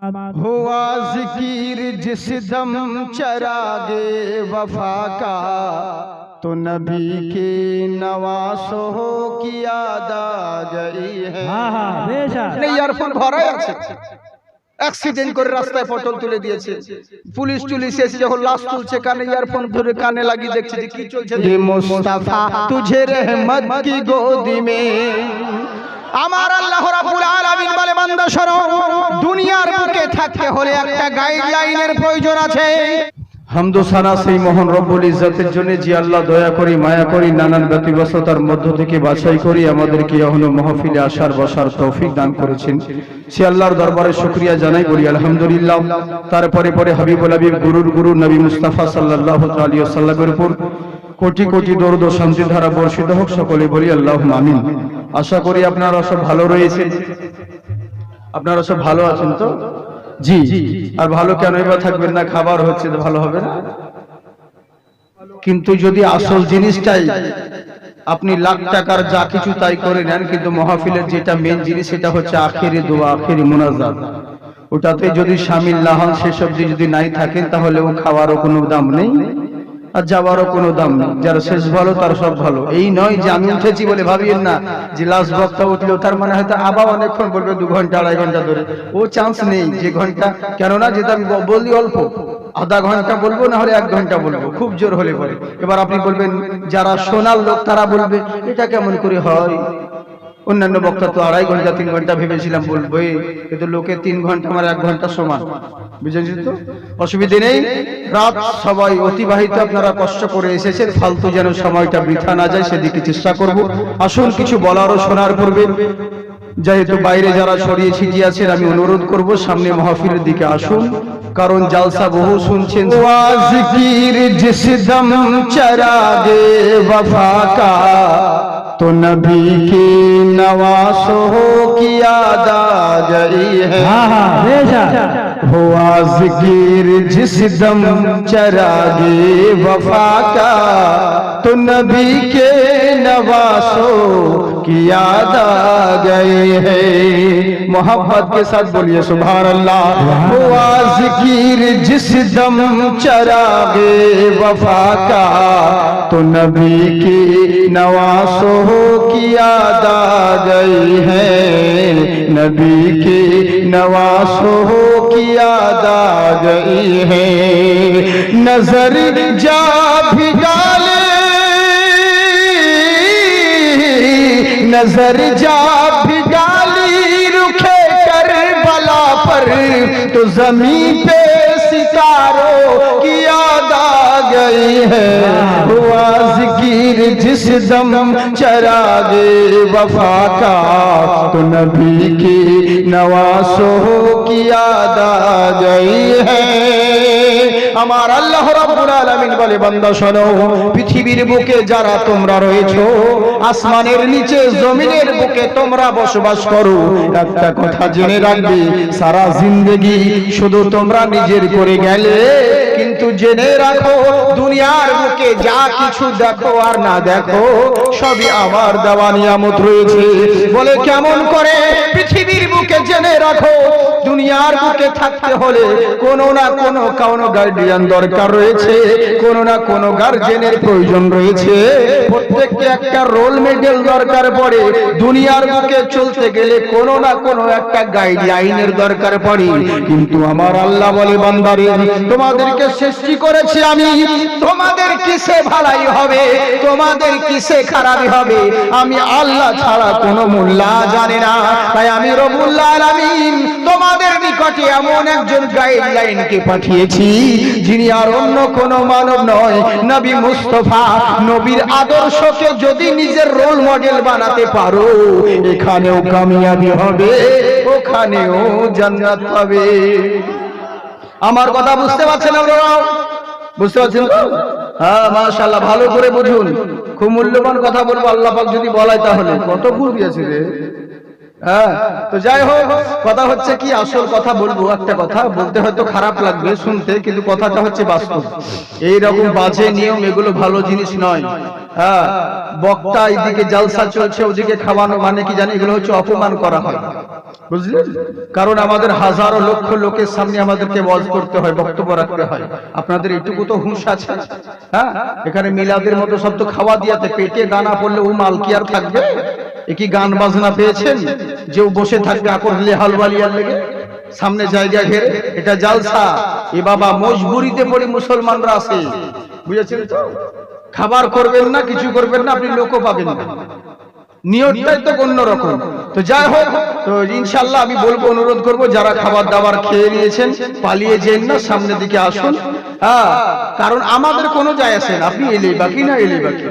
हुआ जिकिर जिस दम चरागे वफा का तो नबी के नवासों की याद आ गई है। ইয়ারফোন ভরাই আছে, অ্যাক্সিডেন্ট করে রাস্তায় পটল তুলে দিয়েছে, পুলিশ এসে যখন লাশ তুলছে কানে ইয়ারফোন ধরে কানে লাগিয়ে দেখছে যে কি চলছে। মুস্তাফা তুঝে রহমত কি গোদি মে, আমার আল্লাহ রাব্বুল আলামিন বলে বান্দা শোনো, দুনিয়ার বুকে থাকতে হলে একটা গাইডলাইনের প্রয়োজন আছে। হামদ সানা সেই মহান রব্বুল ইজ্জতের জন্য যে আল্লাহ দয়া করি মায়া করি নানান ব্যতিব্যস্ততার মধ্য থেকে বাছাই করি আমাদেরকে এখনো মাহফিলে আসার বসার তৌফিক দান করেছেন। সে আল্লাহর দরবারে শুকরিয়া জানাই, বলি আলহামদুলিল্লাহ। তারপরে পরে হাবিবুল হাবিব গুরুর গুরু নবী মুস্তাফা সাল্লাল্লাহু আলাইহি ওয়াসাল্লামের উপর কোটি কোটি দরুদ ও শান্তির ধারা বর্ষিত হোক, সকলে বলি আল্লাহুম্মা আমিন। আশা করি আপনারা সব ভালো রয়েছেন, আপনারা সব ভালো আছেন তো? জি। আর ভালো কেনই বা থাকবেন না, খাবার হচ্ছে তো ভালো হবে না। কিন্তু যদি আসল জিনিসটাই আপনি লাখ টাকার যা কিছু তাই করে নেন, কিন্তু মাহফিলের যেটা মেন জিনিস সেটা হচ্ছে আখেরি দোয়া, আখেরি মুনাজাত, ওটাতে যদি শামিল না হন, সেসব যদি নাই থাকেন, তাহলে ও খাওয়ারও কোনো দাম নেই আর যাওয়ারও কোনো দাম নেই। যারা শেষ ভালো তার সব ভালো। এই নয় যে আমি উঠেছি বলে ভাবিয়েন না যে লাস্ট বক্তা উঠলেও তার মানে হয়তো আবার অনেকক্ষণ বলবে, 2 ঘন্টা 2.5 ঘন্টা ধরে, ও চান্স নেই যে ঘন্টা। কেননা যেটা আমি বলি অল্প, আধা ঘন্টা বলবো, না হলে 1 ঘন্টা বলবো, খুব জোর হলে পরে। এবার আপনি বলবেন যারা শোনার লোক তারা বলবে এটা কেমন করে হয়, অন্যান্য বক্তা তো 2.5 ঘন্টা 3 ঘন্টা ভেবেছিলাম বলবো, কিন্তু লোকে 3 ঘন্টা আমার 1 ঘন্টা সমান, বুঝেছেন তো? অসুবিধে নেই। রাত সবাই অতিবাহিত আপনারা কষ্ট করে এসেছেন, ফালতু যেন সময়টা বৃথা না যায় সেদিকে চেষ্টা করব। আসুন কিছু বলার ও শোনার পূর্বে যেহেতু বাইরে যারা ছড়িয়ে ছিটিয়ে আছেন, আমি অনুরোধ করব সামনে মাহফিলের দিকে আসুন, কারণ জালসা বহু শুনছেন। জিকির জিস দম চরাগে वफा का तो नबी की नवासों की याद आ गई है। हुआ जिकिर जिस दम चरागे वफा का तो नबी के नवासों की याद आ गए हैं। मोहब्बत के साथ बोलिए सुभान अल्लाह। हुआ जिकिर जिस दम चरागे वफा का तो नबी की नवासों की याद आ गई है, नबी की नवासों की याद आ गई है। नजर जा भी डाले, नजर जा भी डाली रुखे करबला पर तो जमीन पे सितारों की याद आ गई है। हुआ जिकिर जिस दम चरागे वफा का तो नबी की नवासों की याद आ गई है। আমার আল্লাহ রাব্বুল আলামিন বলে বান্দা শোনো, পৃথিবীর বুকে যারা তোমরা রয়েছো, আসমানের নিচে জমিনের বুকে তোমরা বসবাস করো, একটা কথা জেনে রাখবে, সারা জিন্দেগি শুধু তোমরা নিজের করে গেলে, কিন্তু জেনে রাখো দুনিয়ার বুকে যা কিছু দেখো আর না দেখো সবই আমার দেওয়া নিয়ামত রয়েছে। বলে কেমন করে? পৃথিবীর বুকে জেনে রাখো দুনিয়ার বুকে থাকতে হলে কোনো না কোনো গার্ডিয়ান দরকার রয়েছে, কোনো না কোনো গার্জেনের প্রয়োজন রয়েছে, প্রত্যেককে একটা রোল মডেল দরকার পড়ে। দুনিয়ার বুকে চলতে গেলে কোনো না কোনো একটা গাইডলাইনের দরকার পড়ে। কিন্তু আমার আল্লাহ বলে বান্দারে, তোমাদেরকে সৃষ্টি করেছি আমি, তোমাদের কিসে ভালাই হবে, তোমাদের কিসে খারাপই হবে, আমি আল্লাহ ছাড়া কোনো মোল্লা জানে না। তাই আমি রব্বুল আলামিন তোমাদের নিকটে এমন একজন গাইডলাইনকে পাঠিয়েছি যিনি আর অন্য কোনো মানব নয়, নবী মুস্তাফা। নবীর আদর্শকে যদি নিজের রোল মডেল বানাতে পারো, এখানেও কামিয়াবি হবে, ওখানেও জান্নাত পাবে। আমার কথা বুঝতে পারছেন আপনারা? বুঝতে পারছেন তো? হ্যাঁ মাশাআল্লাহ, ভালো করে বুঝুন। খুব মূল্যবান কথা বলবো, আল্লাহ পাক যদি বলায় তাহলে। কত ভুল দিয়েছি রে। হ্যাঁ, তো যাই হোক, কথা হচ্ছে কি, আসল কথা বলবো। একটা কথা বলতে হয়তো খারাপ লাগবে শুনতে, কিন্তু কথাটা হচ্ছে বাস্তব। এইরকম বাজে নিয়ম এগুলো ভালো জিনিস নয়। হ্যাঁ, বক্তা এইদিকে জালসা চলছে, ওদিকে খাওয়ানো, মানে কি জানি এগুলো হচ্ছে অপমান করা হয়, বুঝলেন? কারণ আমাদের হাজারো লক্ষ লোকের সামনে আমাদেরকে ওয়াজ করতে হয়, বক্তব্য রাখতে হয়। আপনাদের এইটুকু তো হুঁশ আছে? হ্যাঁ, এখানে মিলাদের মতো সব তো খাওয়া দিয়াতে, পেটে দানা পড়লে ও মাল কি আর থাকবে? এ কি গান বাজনা পেয়েছেন যে বসে থাকবে আকরলে হালওয়ালিয়ার লেগে সামনে জায়গা ঘেরে? এটা জালসা। এ বাবা মজবুরিতে পড়ে মুসলমানরা আসে, বুঝেছেন তো? খাবার করবেন না, কিছু করবেন না, আপনি লোকও পাবেন না, নিয়তটাই তো অন্যরকম। তো যাই হোক, তো ইনশাআল্লাহ আমি বলবো, অনুরোধ করব, যারা খাবার দাবার খেয়ে নিয়েছেন পালিয়ে যেন না, সামনের দিকে আসুন। হ্যাঁ, কারণ আমাদের কোনো যায় আসে না, আপনি এলেই বাকি না এলেই বাকি।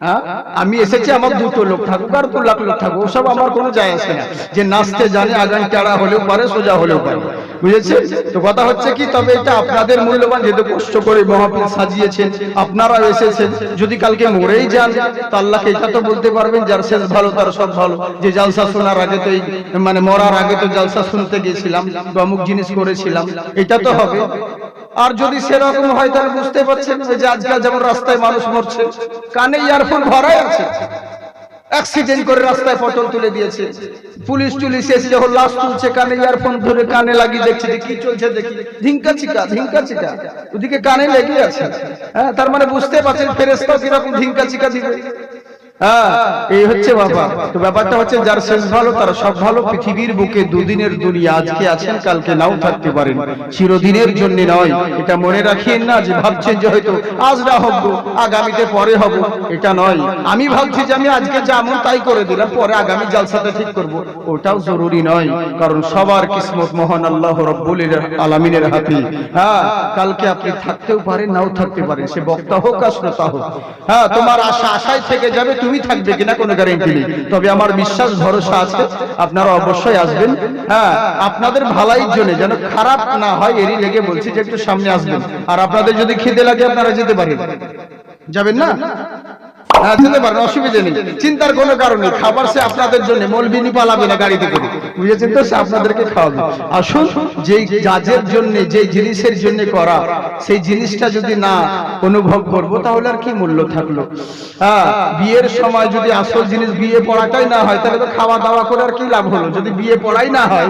হ্যাঁ, আমি এসেছি, আমার দুটো লোক থাকুক আর 2 লাখ লোক থাকুক, ওসব আমার কোনো যায় আসে না। যে নাচতে জানে, আগান টাড়া হলেও পারে, সোজা হলেও পারে, বুঝেছেন তো? কথা হচ্ছে কি, তবে এটা আপনাদের মূল্যবান, যেহেতু কষ্ট করে মাহফিল সাজিয়েছেন, আপনারা এসেছেন। যদি কালকে মরেই যান তো আল্লাহকে এটা তো বলতে পারবেন, যার শেষ ভালো তার সব ভালো। যে জালসা শোনার আগে তো মানে মরার আগে তো জালসা শুনতে গেছিলাম, তো অমুক জিনিস করেছিলাম, এটা তো হবে। আর যদি সেরকম হয় তাহলে বুঝতে পারছেন যে আজকাল যেমন রাস্তায় মানুষ মরছে, কানে ইয়ারফোন ভরাই আছে, অ্যাক্সিডেন্ট করে রাস্তায় পটল তুলে দিয়েছে, পুলিশ এসে যখন লাশ তুলছে, কানে ইয়ারফোন ধরে কানে লাগিয়ে দেখছে যে কি চলছে, দেখি ধিঙ্কা চিকা ওদিকে কানে লেগে আছে। হ্যাঁ, তার মানে বুঝতে পারছেন ফেরেশতা কিরকম ধিঙ্কা চিকা দিবে। হ্যাঁ, এই হচ্ছে বাবা। তো ব্যাপারটা হচ্ছে, যার শেষ ভালো তার সব ভালো। পৃথিবীর বুকে দুদিনের দুনিয়া, আজকে আছেন কালকে নাও থাকতে পারেন, চিরদিনের জন্য নয়। এটা মনে রাখিয়েন না যে ভাবছেন যে হয়তো আজ না হব, আগামীতে পরে হব, এটা নয়। আমি ভাবছি যে আমি আজকে যেমন তাই করে দিলাম, পরে আগামী জালসাটা ঠিক করব, ওটাও জরুরি নয়। কারণ সবার কিসমত মহান আল্লাহ রাব্বুল আলামিনের হাতে। হ্যাঁ, কালকে আপনি থাকতেও পারেন, নাও থাকতে পারেন, সে বক্তা হোক আর শ্রোতা হোক। হ্যাঁ, তোমার আশায় থেকে যাবে, তুমি থাকবে কিনা কোনো গ্যারান্টি নেই। তবে আমার বিশ্বাস ভরসা আছে আপনারা অবশ্যই আসবেন। হ্যাঁ, আপনাদের ভালোর জন্য, যেন খারাপ না হয় এরই লেগে বলছি যে একটু সামনে আসবেন। আর আপনাদের যদি খিদে লাগে আপনারা যেতে পারেন, যাবেন না? হ্যাঁ, যেতে পারেন, অসুবিধা নেই, চিন্তার কোনো কারণ নেই। খাবার সে আপনাদের জন্য, মৌলবি পালাবে না গাড়িতে করে, বুঝেছেন তো? সে আপনাদেরকে খাওয়াবে। আসুন, যেই কাজের জন্য, যে জিনিসের জন্য করা, সেই জিনিসটা যদি না অনুভব করব তাহলে আর কি মূল্য থাকলো? হ্যাঁ, বিয়ের সময় যদি আসল জিনিস বিয়ে পড়াটাই না হয়, তাহলে তো খাওয়া দাওয়া করে আর কি লাভ হলো? যদি বিয়ে পড়াই না হয়,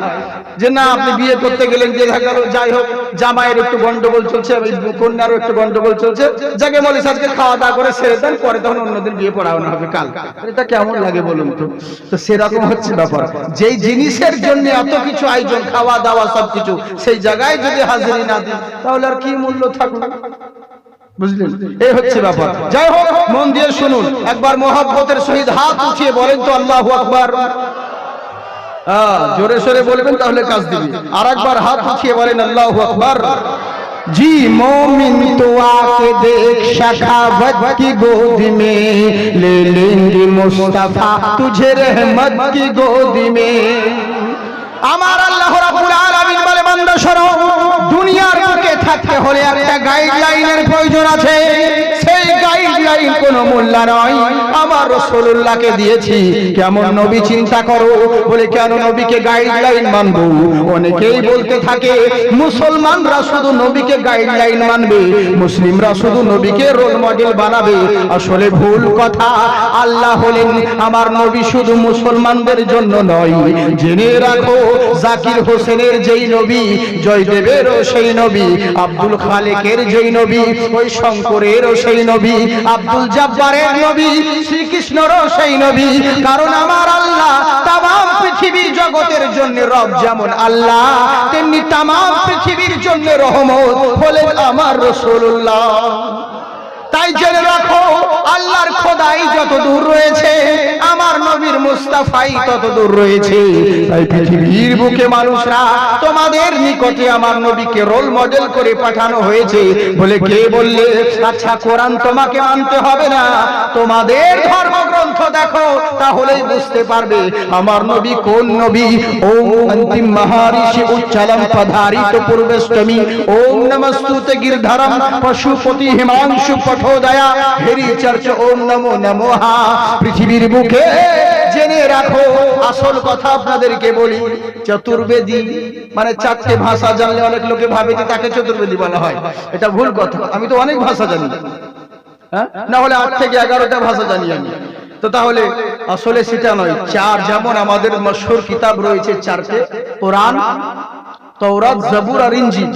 যে না আপনি বিয়ে করতে গেলেন, যে দেখা গেল যাই হোক জামাইয়ের একটু গন্ডগোল চলছে, কন্যারও একটু গন্ডগোল চলছে, যাকে বলিস আজকে খাওয়া দাওয়া করে ছেড়ে দেন, পরে তখন অন্যদিন বিয়ে পড়ানো হবে কাল, এটা কেমন লাগে বলুন তো? তো সেরকম হচ্ছে ব্যাপার। যেই জিনিসের জন্য এত কিছু আয়োজন, খাওয়া দাওয়া সবকিছু, সেই জায়গায় যদি হাজিরি না দিই তাহলে আর কি মূল্য থাকলো? বুঝলেন? এই হচ্ছে ব্যাপার। যাই হোক, মন দিয়ে শুনুন, একবার মহব্বতের সহিত হাত উঠিয়ে বলেন তো আল্লাহু আকবার। জোরে সোরে বলবেন তাহলে কাজ দিবি। আর একবার হাত উঠিয়ে বলেন আল্লাহু আকবার। जी मोमिन तो आके देख शखावत की गोद में, ले लेंगे मुस्तफा तुझे रहमत की गोद में। আমার আল্লাহ রাব্বুল আলামিন বলে, বান্দা শোনো, দুনিয়ার বুকে থাকতে হলে একটা গাইডলাইনের প্রয়োজন আছে। সেই গাইডলাইন কোনো মোল্লা নয়, আমার রাসূলুল্লাহকে দিয়েছি। কেমন নবী চিন্তা করো, বলে কেন নবীকে গাইডলাইন মানবো? অনেকেই বলতে থাকে মুসলমানরা শুধু নবীকে গাইডলাইন মানবে, মুসলিমরা শুধু নবীকে রোল মডেল বানাবে। আসলে ভুল কথা। আল্লাহ হলেন আমার নবী শুধু মুসলমানদের জন্য নয়। জেনে রাখো, জাকির হোসেনের যেই নবী, জয়দেবেরও সেই নবী, আব্দুল খালেকের যেই নবী, ওই শঙ্করেরও সেই নবী, আব্দুল জব্বারের নবী, শ্রীকৃষ্ণরও সেই নবী। কারণ আমার আল্লাহ তামাম পৃথিবী জগতের জন্য রব, যেমন আল্লাহ তেমনি তামাম পৃথিবীর জন্য রহমত হলেন আমার রাসূলুল্লাহ। তাই জেনে রাখো, আল্লাহর খোদাই যত দূর রয়েছে, আমার নবীর মুস্তাফাই তত দূর রয়েছে। তাই পৃথিবীর বুকে মানুষরা তোমাদের নিকটে আমার নবীকে রোল মডেল করে পাঠানো হয়েছে। বলে কে বললে? আচ্ছা, কোরআন তোমাকে মানতে হবে না, তোমাদের ধর্মগ্রন্থ দেখো, তাহলেই বুঝতে পারবে আমার নবী কোন নবী। ওম অন্তিম মহারিষি উচ্চালম পধারিত পূর্বেষ্টমী, ওম নমস্তুতে গিরধরম পশুপতি হিমাংশু পঠোদয়া হেরি চর্চ, ওম নমো নমঃ। পৃথিবীর বুকে জেনে রাখো, আসল কথা আপনাদেরকে বলি, চতুর্বেদী মানে 4টে ভাষা জানলে অনেক লোকে ভাবে যে তাকে চতুর্বেদী বলা হয়। এটা ভুল কথা। আমি তো অনেক ভাষা জানি, হ্যাঁ, না হলে 8 থেকে 11টা ভাষা জানি আমি। তো তাহলে আসলে সেটা নয়। চার, যেমন আমাদের মশহুর কিতাব রয়েছে চারটে, কোরআন, তাওরাত, জবুর আর ইনজিল,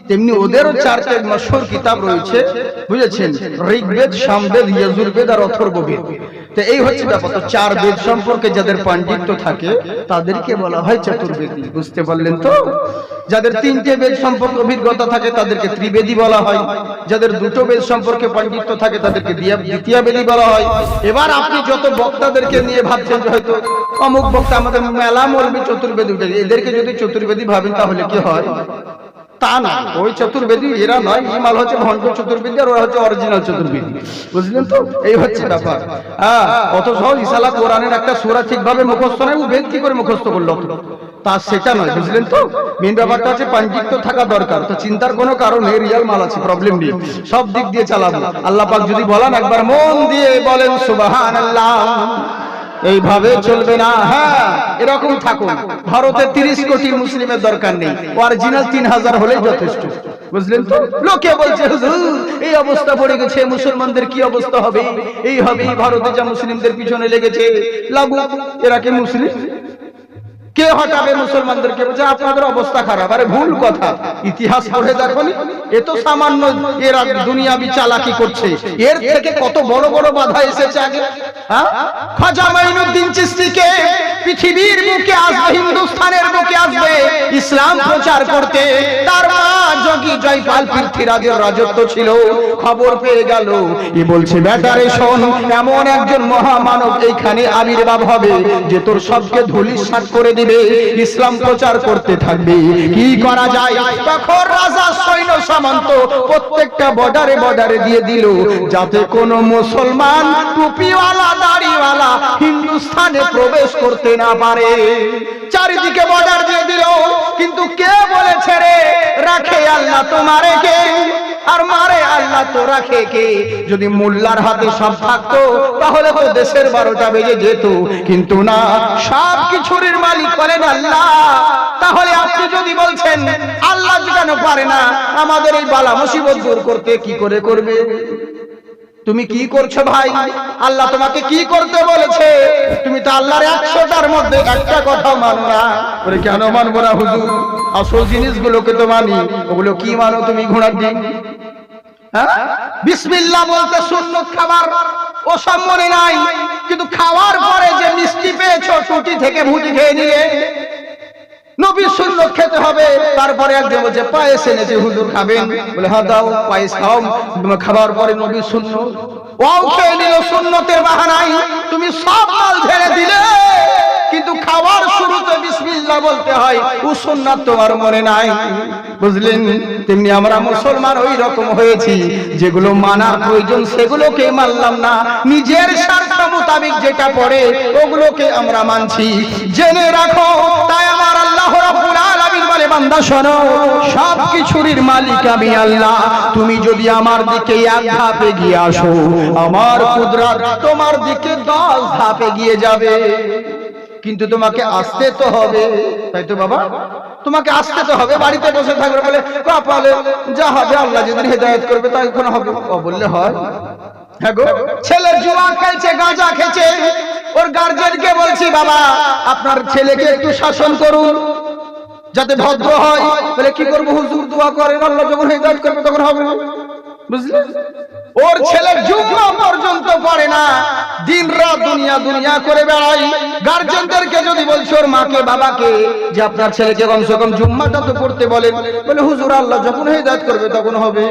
তেমনি ওদেরও চারটে মশহুর কিতাব রয়েছে, বুঝেছেন? ঋগ্বেদ, সামবেদ, যজুর্বেদ আর অথর্ববেদ। তো এই হচ্ছে ব্যাপার। তো চার বেদ সম্পর্কে যাদের পাণ্ডিত্য থাকে তাদেরকে বলা হয় চতুর্বেদী। বুঝতে পারলেন তো? যাদের 3টে বেদ সম্পর্কে অভিজ্ঞতা থাকে তাদেরকে ত্রিবেদী বলা হয়। যাদের 2টো বেদ সম্পর্কে পাণ্ডিত্য থাকে তাদেরকে দ্বিতীয় বেদী বলা হয়। এবার আপনি যত বক্তাদেরকে নিয়ে ভাবছেন যে হয়তো অমুক বক্তা, আমাদের মেলা মৌলবী চতুর্বেদী উঠে, এদেরকে যদি চতুর্বেদী ভাবেন তাহলে কি হয়? তা না, ওই চতুর্বেদী এরা নয়। ইমাল হচ্ছে ভণ্ড চতুর্বেদী আর ওরা হচ্ছে অরিজিনাল চতুর্বেদী। বুঝলেন তো? এই হচ্ছে ব্যাপার। হ্যাঁ, অত সহজ ইসালা কোরআনের একটা সূরা ঠিকভাবে মুখস্থ নয়, ও বেদ কি করে মুখস্থ করলো? তা সেটা নয়, বুঝলেন তো? মেন ব্যাপারটা হচ্ছে পাণ্ডিত্য থাকা দরকার। তো চিন্তার কোনো কারণ নেই, রিয়াল মাল আছে, প্রবলেম নেই, সব দিক দিয়ে চালাবো। আল্লাহ পাক যদি বলেন একবার মন দিয়ে বলেন সুবহানাল্লাহ, এইভাবে চলবে না। হ্যাঁ, এরকম থাকুন। ভারতে 30 কোটি মুসলিমের দরকার নেই, অরিজিনাল 3000 হলেই যথেষ্ট। বুঝলেন তো? লোকে বলছে হুজুর এই অবস্থা পড়ে গেছে, মুসলমানদের কি অবস্থা হবে? এই হবে, ভারতে যা মুসলিমদের পিছনে লেগেছে, লাগু, এরা কি মুসলিম? কে হটাবে মুসলমানদেরকে? বলছে আপনাদের অবস্থা খারাপ। আরে ভুল কথা, ইতিহাস পড়ে দেখনি? এ তো সামান্য এরা দুনিয়াবি চালাকি করছে, এর থেকে কত বড় বড় বাধা এসেছে আগে। হ্যাঁ, খাজা মাইনুদ্দিন চিশতিকে পৃথিবীর বুকে আসবে, হিন্দুস্তানের বুকে আসবে ইসলাম প্রচার করতে। তার মা যোগী জয়পাল পৃথ্বীরাজের রাজত্ব ছিল। খবর পেয়ে গেল, এ বলছে বেটারে শোন, এমন একজন মহামানব এইখানে আবির্ভাব হবে যে তোর সবকে ধূলিসাৎ করে দিবে, ইসলাম প্রচার করতে থাকবে। কি করা যায়? তখন রাজা সৈন্য সামন্ত প্রত্যেকটা বর্ডারে বর্ডারে দিয়ে দিল, যাতে কোনো মুসলমান টুপিওয়ালা দাড়িওয়ালা হিন্দুস্তানে প্রবেশ করতে না পারে। চারিদিকে বর্ডার দিয়ে দিল। কিন্তু কে বলেছে রে রাখে আল্লাহ তোমারে কে, আর মারে আল্লাহ তো রাখে কে? যদি মোল্লার হাতে সব থাকতো তাহলে তো দেশের 12টা বেজে যেত, কিন্তু না, সব কিছুর মালিক বলেন আল্লাহ। তাহলে আপনি যদি বলছেন আল্লাহ কেন পারে না আমাদের এই বালা মুসিবত দূর করতে, কি করে করবে? তুমি কি করছো ভাই? আল্লাহ তোমাকে কি করতে বলেছে? তুমি তো আল্লাহর 100টার মধ্যে একটা কথা মানো না। বলে কেন মানবো না হুজুর? আসল জিনিসগুলোকে তো মানি। ওগুলো কি মানো তুমি? ঘোড়ার ডিম, হ্যাঁ, বিসমিল্লাহ বলতে সুন্নত খাবার, ও সব মনে নাই। কিন্তু খাওয়ার পরে যে মিষ্টি পেয়েছো, টুটি থেকে ভুটি খেয়ে নিয়ে, নবীর সুন্নত খেতে হবে। তারপরে একজন বলছে পায়েস এনেছে হুজুর খাবেন, বলে হ্যাঁ দাও, পায়েস খাও। খাবার পরে নবীর সুন্নত, ওও খেয়ে নিল সুন্নতের বাহানায়। তুমি সব মাল ছেড়ে দিলে, কিন্তু খাওয়ার শুরুতে বিসমিল্লাহ বলতে হয়, ও সুন্নাত তোমার মনে নাই। বুঝলেন? তেমনি আমরা মুসলমান ওই রকম হয়েছি, যেগুলো মানার প্রয়োজন সেগুলোকে মানলাম না, নিজের স্বার্থ মোতাবেক যেটা পড়ে ওগুলোকে আমরা মানছি। জেনে রাখো, তাই আমার আল্লাহ রাব্বুল আলামিন বলে, বান্দা শোনো, সব কিছুর মালিক আমি আল্লাহ। তুমি যদি আমার দিকে 1 ধাপ এগিয়ে আসো, আমার কুদরত তোমার দিকে 10 ধাপ এগিয়ে যাবে। কিন্তু তোমাকে আসতে তো হবে, তাই তো বাবা? তোমাকে আসতে তো হবে। বাড়িতে বসে থাকবে বলে কপালে যা হবে আল্লাহ যেদিন হেদায়েত করবে তাই এখন হবে, বললে হয়? হ্যাঁ গো, ছেলে জুয়া খেলছে, গাঁজা খেয়েছে, ওর গার্জেনকে বলছি বাবা আপনার ছেলেকে একটু শাসন করুন যাতে ভদ্র হয়। বলে কি করবো হুজুর? দোয়া করেন, আল্লাহ যখন হেদায়েত করবে তখন হবে। বুঝলেন? ওর ছেলে জুম্মা পর্যন্ত পড়ে না, দিন রাত দুনিয়া দুনিয়া করে বেড়াই। গার্জেনদেরকে যদি বলছো ওর মাকে বাবাকে যে আপনার ছেলেকে কমসে কম জুম্মাটা তো পড়তে বলেন, বলে হুজুর আল্লাহ যখন হেদায়েত করবে তখন হবে।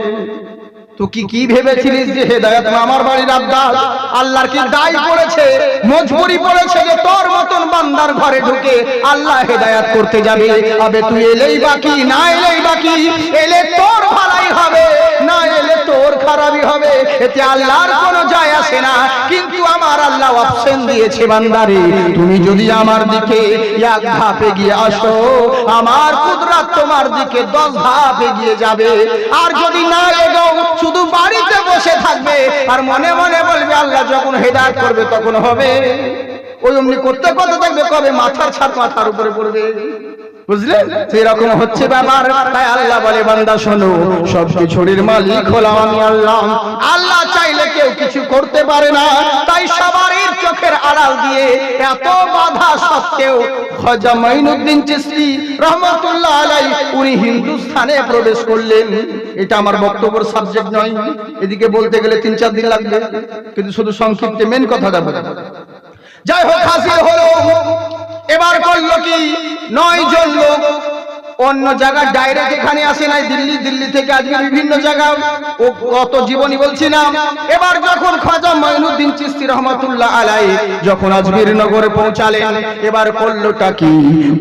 তো কি ভেবেছিলিস যে হেদায়েত মামার বাড়ির আবদাল? আল্লাহর কি দায় পড়েছে, মজবুরি পড়েছে যে তোর মতন বান্দার ঘরে ঢুকে আল্লাহ হেদায়েত করতে যাবে? আবে তুই এলেই বাকি, না এলেই বাকি। এলে তোর ভালাই হবে, না এলে তোর খারাপই হবে, এতে আল্লাহর কোনো যায় আসে না। কিন্তু আমার আল্লাহ অপশন দিয়েছে, বান্দারে তুমি যদি আমার দিকে 1 ধাপ এগিয়ে আসো, আমার কুদরত তোমার দিকে 10 ধাপ এগিয়ে যাবে। আর যদি না এগোও, শুধু বাড়িতে বসে থাকবে আর মনে মনে বলবে আল্লাহ যখন হেদায়েত করবে তখন হবে, ওই অমনি করতে করতে থাকবে, কবে মাথার ছাদ মাথার উপরে পড়বে। বুঝলেন? সেরকম হচ্ছে ব্যাপার। তাই আল্লাহ বলে বান্দা শোনো, সব কিছুর মালিক হলাম আমি আল্লাহ। আল্লাহ চাইলে কেউ কিছু করতে পারে না। তাই সবারই চোখের আড়াল দিয়ে এত বাধা সত্ত্বেও খাজা মাইনুদ্দিন চিশতি রহমাতুল্লাহ আলাইহি উনি হিন্দুস্তানে প্রবেশ করলেন। এটা আমার বক্তব্যের সাবজেক্ট নয়, এদিকে বলতে গেলে 3-4 দিন লাগবে, কিন্তু শুধু সংক্ষিপ্তে মেন কথাটা বলি। যাই হোক, হাসিল হলো। এবার করলো কি, 9 জন লোক অন্য জায়গা ডাইরেক্ট এখানে আসে নাই, দিল্লি থেকে আজকে বিভিন্ন জায়গা, অত জীবনী বলছি না। এবার যখন খাজা মাইনুদ্দিন চিশতি রহমাতুল্লাহ আলাইহি যখন আজমির নগরে পৌঁছালেন, এবার করলোটা কি,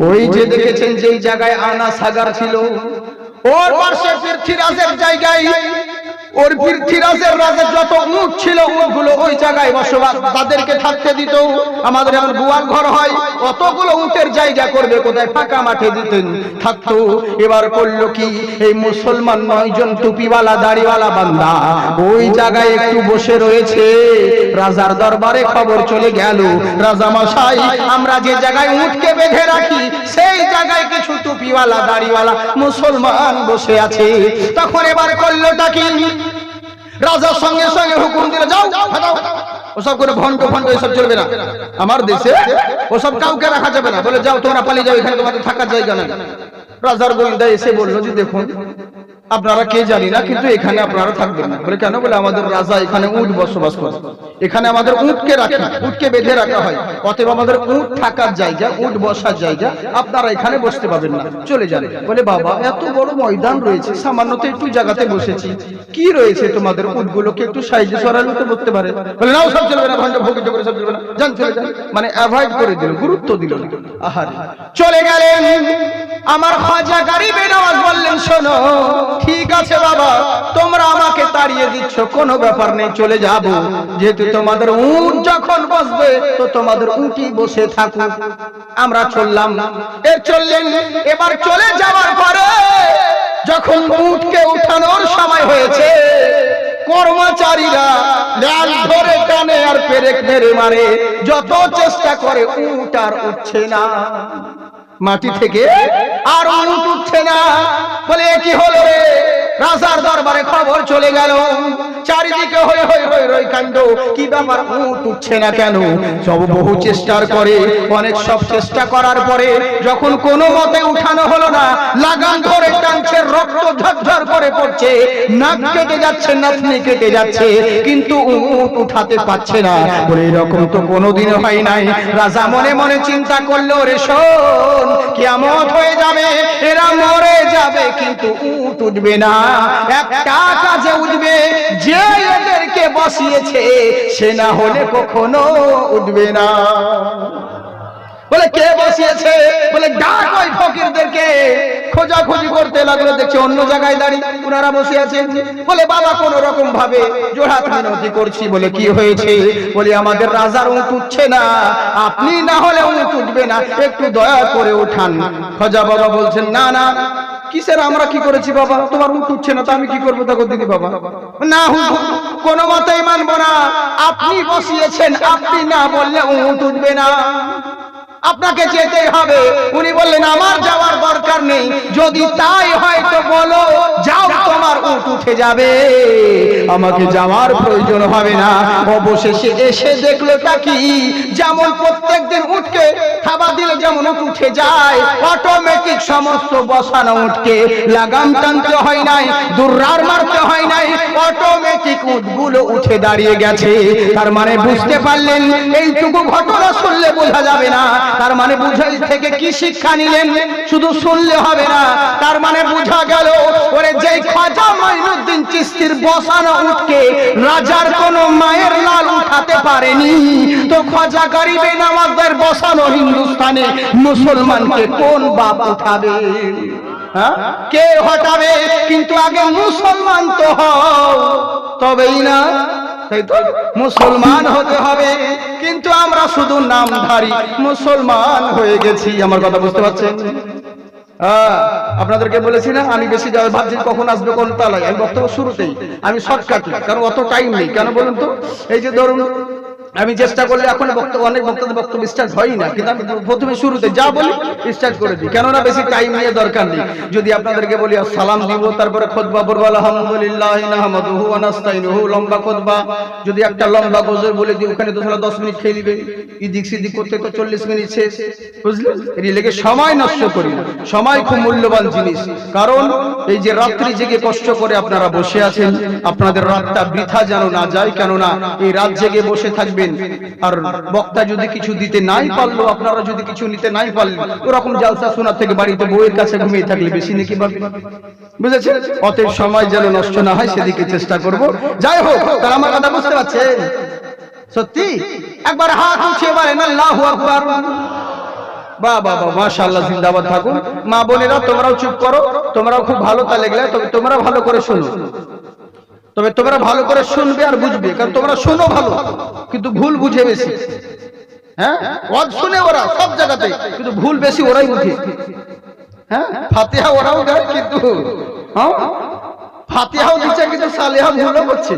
ওই যে দেখেছেন যেই জায়গায় আনা সাগার ছিল, ওর পাশে পৃথ্বীরাজের জায়গায়, ওর পৃথ্বীরাজের রাজা যত উট ছিল উটগুলো ওই জায়গায় বসবাস তাদেরকে থাকতে দিত। আমাদের এখন গোয়াল ঘর হয়, অতগুলো উটের জায়গা করবে কোথায়, ফাঁকা মাঠে দিতেন, থাকতো। এবার করলো কি, এই মুসলমান 9 জন টুপিওয়ালা দাড়িওয়ালা বান্দা ওই জায়গায় একটু বসে রয়েছে। রাজার দরবারে খবর চলে গেল, রাজা মশাই আমরা যে জায়গায় উটকে বেঁধে রাখি সেই জায়গায় কিছু টুপিওয়ালা দাড়িওয়ালা মুসলমান বসে আছে। তখন এবার করলোটা কি, রাজার সঙ্গে সঙ্গে হুকুম দিল, যাও হটাও, ওসব করে ভণ্ড এসব চলবে না, আমার দেশে ওসব কাউকে রাখা যাবে না, বলে যাও তোমরা পালিয়ে যাও, এখানে তোমাদের থাকার জায়গা নেই। রাজার গোয়েন্দা এসে বললো যে দেখুন আপনারা কে জানি না, কিন্তু এখানে আপনারা থাকবেন না। বলে কেন? বলে আমাদের রাজা এখানে উট বসবাস করে, এখানে আমাদের উটকে রাখা, উটকে বেঁধে রাখা হয়, অতএব আমাদের উট থাকার জায়গা, উট বসার জায়গা, আপনারা এখানে বসতে পাবেন না, চলে যান। বলে বাবা এত বড় ময়দান রয়েছে, সামান্য তো একটু জায়গাতে বসেছি, কি রয়েছে তোমাদের, উটগুলোকে একটু সাইজে সরালে তো বসতে পারে। বলে নাও সব চলবে না, ঘন্টা ভোগিত করে সব চলবে না, যান চলে যান, মানে অ্যাভয়েড করে দিল, গুরুত্ব দিল না। আহারে, চলে গেলেন। আমার খাজা গরিবে নওয়াজ বললেন শোনো, ঠিক আছে বাবা তোমরা আমাকে তাড়িয়ে দিচ্ছ, কোনো ব্যাপার নেই, চলে যাব, যেহেতু তোমাদের উট যখন বসবে তো তোমাদের উটই বসে থাকুক, আমরা চললাম। চললেন। এবার চলে যাওয়ার পরে যখন উটকে উঠানোর সময় হয়েছে, কর্মচারীরা লাল ধরে টানে আর পেরেক মেরে মারে, যত চেষ্টা করে উট আর উঠছে না মাটি থেকে, আর উট উঠছে না। বলে কি হলো রে? রাজার দরবারে খবর চলে গেল, চারিদিকে হই হই হই হই কাণ্ড, কি ব্যাপার উট উঠছে না কেন? সব বহু চেষ্টার করে, অনেক সব চেষ্টা করার পরে যখন কোনো মতে উঠানো হলো না, লাগাম ধরে টানছে, রক্ত ঝরঝর করে পড়ছে, নাক কেটে যাচ্ছে, নাতনি কেটে যাচ্ছে, কিন্তু উট উঠাতে পারছে না। বলে এরকম তো কোনোদিনও হয় নাই। রাজা মনে মনে চিন্তা করলো, রে শোন, কিয়ামত হয়ে যাবে, এরা মরে যাবে, কিন্তু উট উঠবে না। একটা কাজে উঠবে, যে এদেরকে বসিয়েছে সে না হলে কখনো উঠবে না। বলে কে বসিয়েছে? বলে ডাক ওই ফকিরদেরকে। খোঁজাখুঁজি করতে লাগলো, দেখছে অন্য জায়গায় দাঁড়িয়ে ওনারা বসে আছেন। বলে বাবা কোন রকম ভাবে জোড়হাত মিনতি করছি। বলে কি হয়েছে? বলে আমাদের রাজার উট উঠছে না, আপনি না হলে উট উঠবে না, একটু দয়া করে উঠান। খোঁজা বাবা বলছেন না না, কিসের আমরা কি করেছি বাবা, তোমার উট উঠছে না তো আমি কি করবো তখন দিদি বাবা? না হুজুর কোনো মতেই মানবো না, আপনি বসিয়েছেন, আপনি না বললে উট উঠবে না, আপনাকে যেতেই হবে। উনি বললেন আমার যাওয়ার দরকার নেই, যদি তাই হয় তো বলো, যাও তোমার উট উঠে যাবে, আমাকে যাওয়ার প্রয়োজন হবে না। অবশেষে এসে দেখলো তা কি, যেমন প্রত্যেকদিন উঠকে থাবা দিলে যেমন উট উঠে যায়, অটোমেটিক সমস্ত বসানো উঠকে লাগাম টানতে হয় নাই, দুর্রার মারতে হয় নাই, অটোমেটিক উটগুলো উঠে দাঁড়িয়ে গেছে। তার মানে বুঝতে পারলেন, এইটুকু ঘটনা শুনলে বোঝা যাবে না, তার মানে বুঝাই থেকে কি শিক্ষা নিলেন? শুধু শুনলে হবে না, তার মানে বুঝা গেল ওরে যেই খাজা মাইনুদ্দিন চিশতির বসানো উটকে রাজার কোন মায়ের লাল উঠাতে পারেনি, তো খাজা গরিবে নওয়াজের বসানো হিন্দুস্তানে মুসলমানকে কোন বাপ উঠাবে? কে হটাবে? কিন্তু আগে মুসলমান তো হও, তবেই না, তাই তো মুসলমান হতে হবে। কিন্তু আমরা শুধু নামধারী মুসলমান হয়ে গেছি। আমার কথা বুঝতে পারছেন? আপনাদেরকে বলেছি না আমি বেশি যাবে ভাবছি কখন আসবে কোন তালায়। আমি বক্তব্য শুরুতেই আমি শর্টকাট, কারণ অত টাইম নেই। কেন বলুন তো? এই যে ধরুন আমি চেষ্টা করলে এখন অনেক বক্তব্য স্টার্ট হয় না, কিন্তু আমি প্রথমে শুরুতে যা বলি স্টার্ট করে দিই, কেননা বেশি টাইম নিয়ে দরকার নেই। যদি আপনাদেরকে বলি সালাম দিব, তারপরে খুতবা পড়ব আলহামদুলিল্লাহ নাহমাদুহু ওয়া নাস্তাইনুহু, লম্বা খুতবা। যদি একটা লম্বা গজল বলে দিই, ওখানে তো 10 মিনিট খেয়ে নেবে, এদিক সেদিক করতে তো 40 মিনিট শেষ, বুঝলেন? এর লেগে সময় নষ্ট করি না, সময় খুব মূল্যবান জিনিস। কারণ এই যে রাত্রি জেগে কষ্ট করে আপনারা বসে আছেন, আপনাদের রাতটা বৃথা যেন না যায়, কেননা এই রাত জেগে বসে থাকবেন, আর বক্তা যদি কিছু দিতে নাই পারলো, আপনারা যদি কিছু নিতে নাই পারলেন, ওরকম জালসা শোনা থেকে বাড়িতে বউয়ের কাছে ঘুমিয়ে থাকলে বেশি নাকি পাবেন, বুঝেছেন? অতএব সময় যেন নষ্ট না হয় সেদিকে চেষ্টা করব। যাই হোক, তারা আমার কথা বুঝতে পারছেন? সত্যি একবার হাত উঠিয়ে বলেন আল্লাহু আকবার। বাহ বাহ বাহ, মাশাআল্লাহ, জিন্দাবাদ থাকুন। মা বোনেরা তোমরাও চুপ করো, তোমরাও খুব ভালো তা লেগলে, তবে তোমরা ভালো করে শোনো, তবে তোমরা ভালো করে শুনবে আর বুঝবে, কারণ তোমরা শোনো ভালো কিন্তু ভুল বুঝে বেশি। হ্যাঁ, ওয়াজ শুনে ওরা সব জায়গাতে, কিন্তু ভুল বেশি ওরাই বুঝে। হ্যাঁ, ফাতিহা ওরাও দেয়, কিন্তু ফাতিহাও দিচ্ছে, কিন্তু সালেহা ভুলও করছে।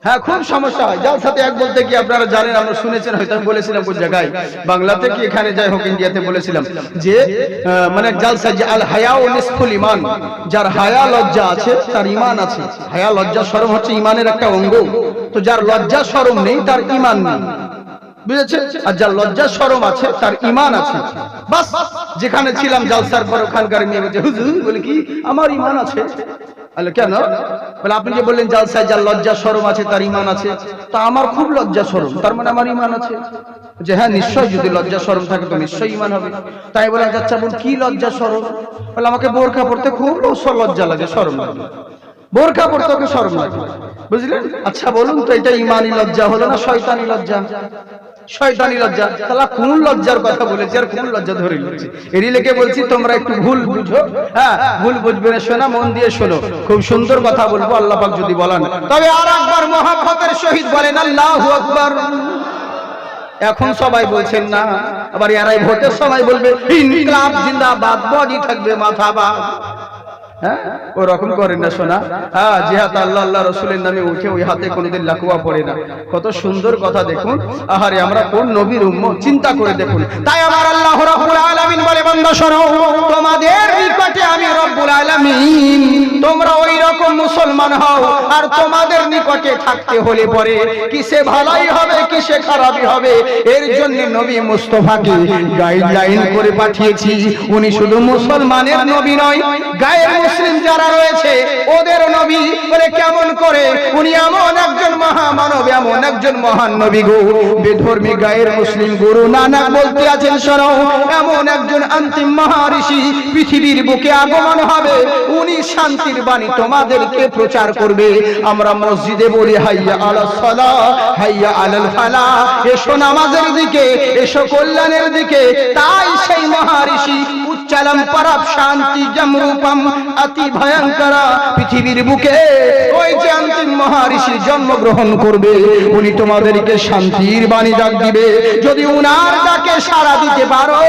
হ্যাঁ, খুব সমস্যা হয়। যার সাথে এক বলতে কি আপনারা জানেন, আমরা শুনেছেন হয়তো, আমি বলেছিলাম কোন জায়গায়, বাংলাতে কি এখানে, যাই হোক ইন্ডিয়াতে বলেছিলাম যে মানে জালসা যে আল হায়াউ নিসফুল ঈমান, যার হায়া লজ্জা আছে তার ঈমান আছে। হায়া লজ্জা শরম হচ্ছে ঈমানের একটা অঙ্গ, তো যার লজ্জা শরম নেই তার ঈমান নেই, বুঝেছেন? আর যার লজ্জা শরম আছে তার ঈমান আছে। বাস, যেখানে ছিলাম জালসার পর ওখানকার মেয়ে বলছে হুজুর, বলে কি আমার ঈমান আছে? বলে কেন? বলে আপনি যে বললেন জালসায় যার লজ্জা শরম আছে তার ঈমান আছে, তা আমার খুব লজ্জা শরম, তার মানে আমার ঈমান আছে? যে হ্যাঁ নিশ্চয়ই, যদি লজ্জা শরম থাকে তো নিশ্চয়ই ঈমান হবে। তাই বলে আচ্ছা বল কি লজ্জা শরম? বলে আমাকে বোরকা পড়তে খুব লজ্জা লাগে, শরম লাগে, বোরকা পড়তে ওকে শরম লাগে, বুঝলেন? আচ্ছা বলুন তো, এটা ঈমানি লজ্জা হলো না শয়তানি লজ্জা? শয়তানি লজ্জা। তাহলে কোন লজ্জার কথা বলেছি আর কোন লজ্জা ধরে নিয়েছি? এরই লেগে বলছি তোমরা একটু ভুল বুঝো। হ্যাঁ, ভুল বুঝবে না, শোনা মন দিয়ে শোনো, খুব সুন্দর কথা বলবো আল্লাহ পাক যদি বলেন। তবে আর একবার মহব্বতের সহিত বলেন আল্লাহু আকবার। এখন সবাই বলছেন না, আবার এরাই ভোটের সময় বলবে ইনকিলাব জিন্দাবাদ, বডি থাকবে মাথা বাদ। হ্যাঁ, ওরকম করেন না শোনা। হ্যাঁ, যে হাত আল্লাহ আল্লাহ রসুলের নামে উঠে ওই হাতে কোনোদিন লাকুয়া পড়ে না। কত সুন্দর কথা দেখুন। আহারে, আমরা কোন নবীর উম্মত, চিন্তা করে দেখুন। তাই আমার আল্লাহ রাব্বুল আলামিন বলে, বান্দা শোনো, তোমাদের নিকটে আমি রব্বুল আলামিন, তোমরা ওই রকম মুসলমান হও, আর তোমাদের নিকটে থাকতে হলে পরে কিসে ভালাই হবে কিসে খারাপই হবে, এর জন্য নবী মুস্তাফাকে গাইডলাইন করে পাঠিয়েছি। উনি শুধু মুসলমানের নবী নয়, গায়ের মুসলিম যারা রয়েছে ওদের নবী। বলে কেমন করে? উনি এমন একজন মহামানব, এমন একজন মহান নবী গো, বেধর্মী গায়ের মুসলিম গুরু নানক বলতে আছেন শোনো, এমন একজন অন্তিম মহারিষি পৃথিবীর বুকে আগমন হবে, উনি শান্তির বাণী তোমাদেরকে প্রচার করবে। আমরা মসজিদে বলি হাইয়া আলাস সালাহ, হাইয়া আলাল ফালাহ, এসো নামাজের দিকে, এসো কল্যাণের দিকে। তাই সেই মহারিষি উচ্চালম পরাপ শান্তি জমরূপম অতি ভয়ঙ্করা, পৃথিবীর বুকে ওই যে অন্তিম মহারিষি জন্মগ্রহণ করবে, উনি তোমাদেরকে শান্তির বাণী ডাক দিবে। যদি উনার ডাকে সাড়া দিতে পারো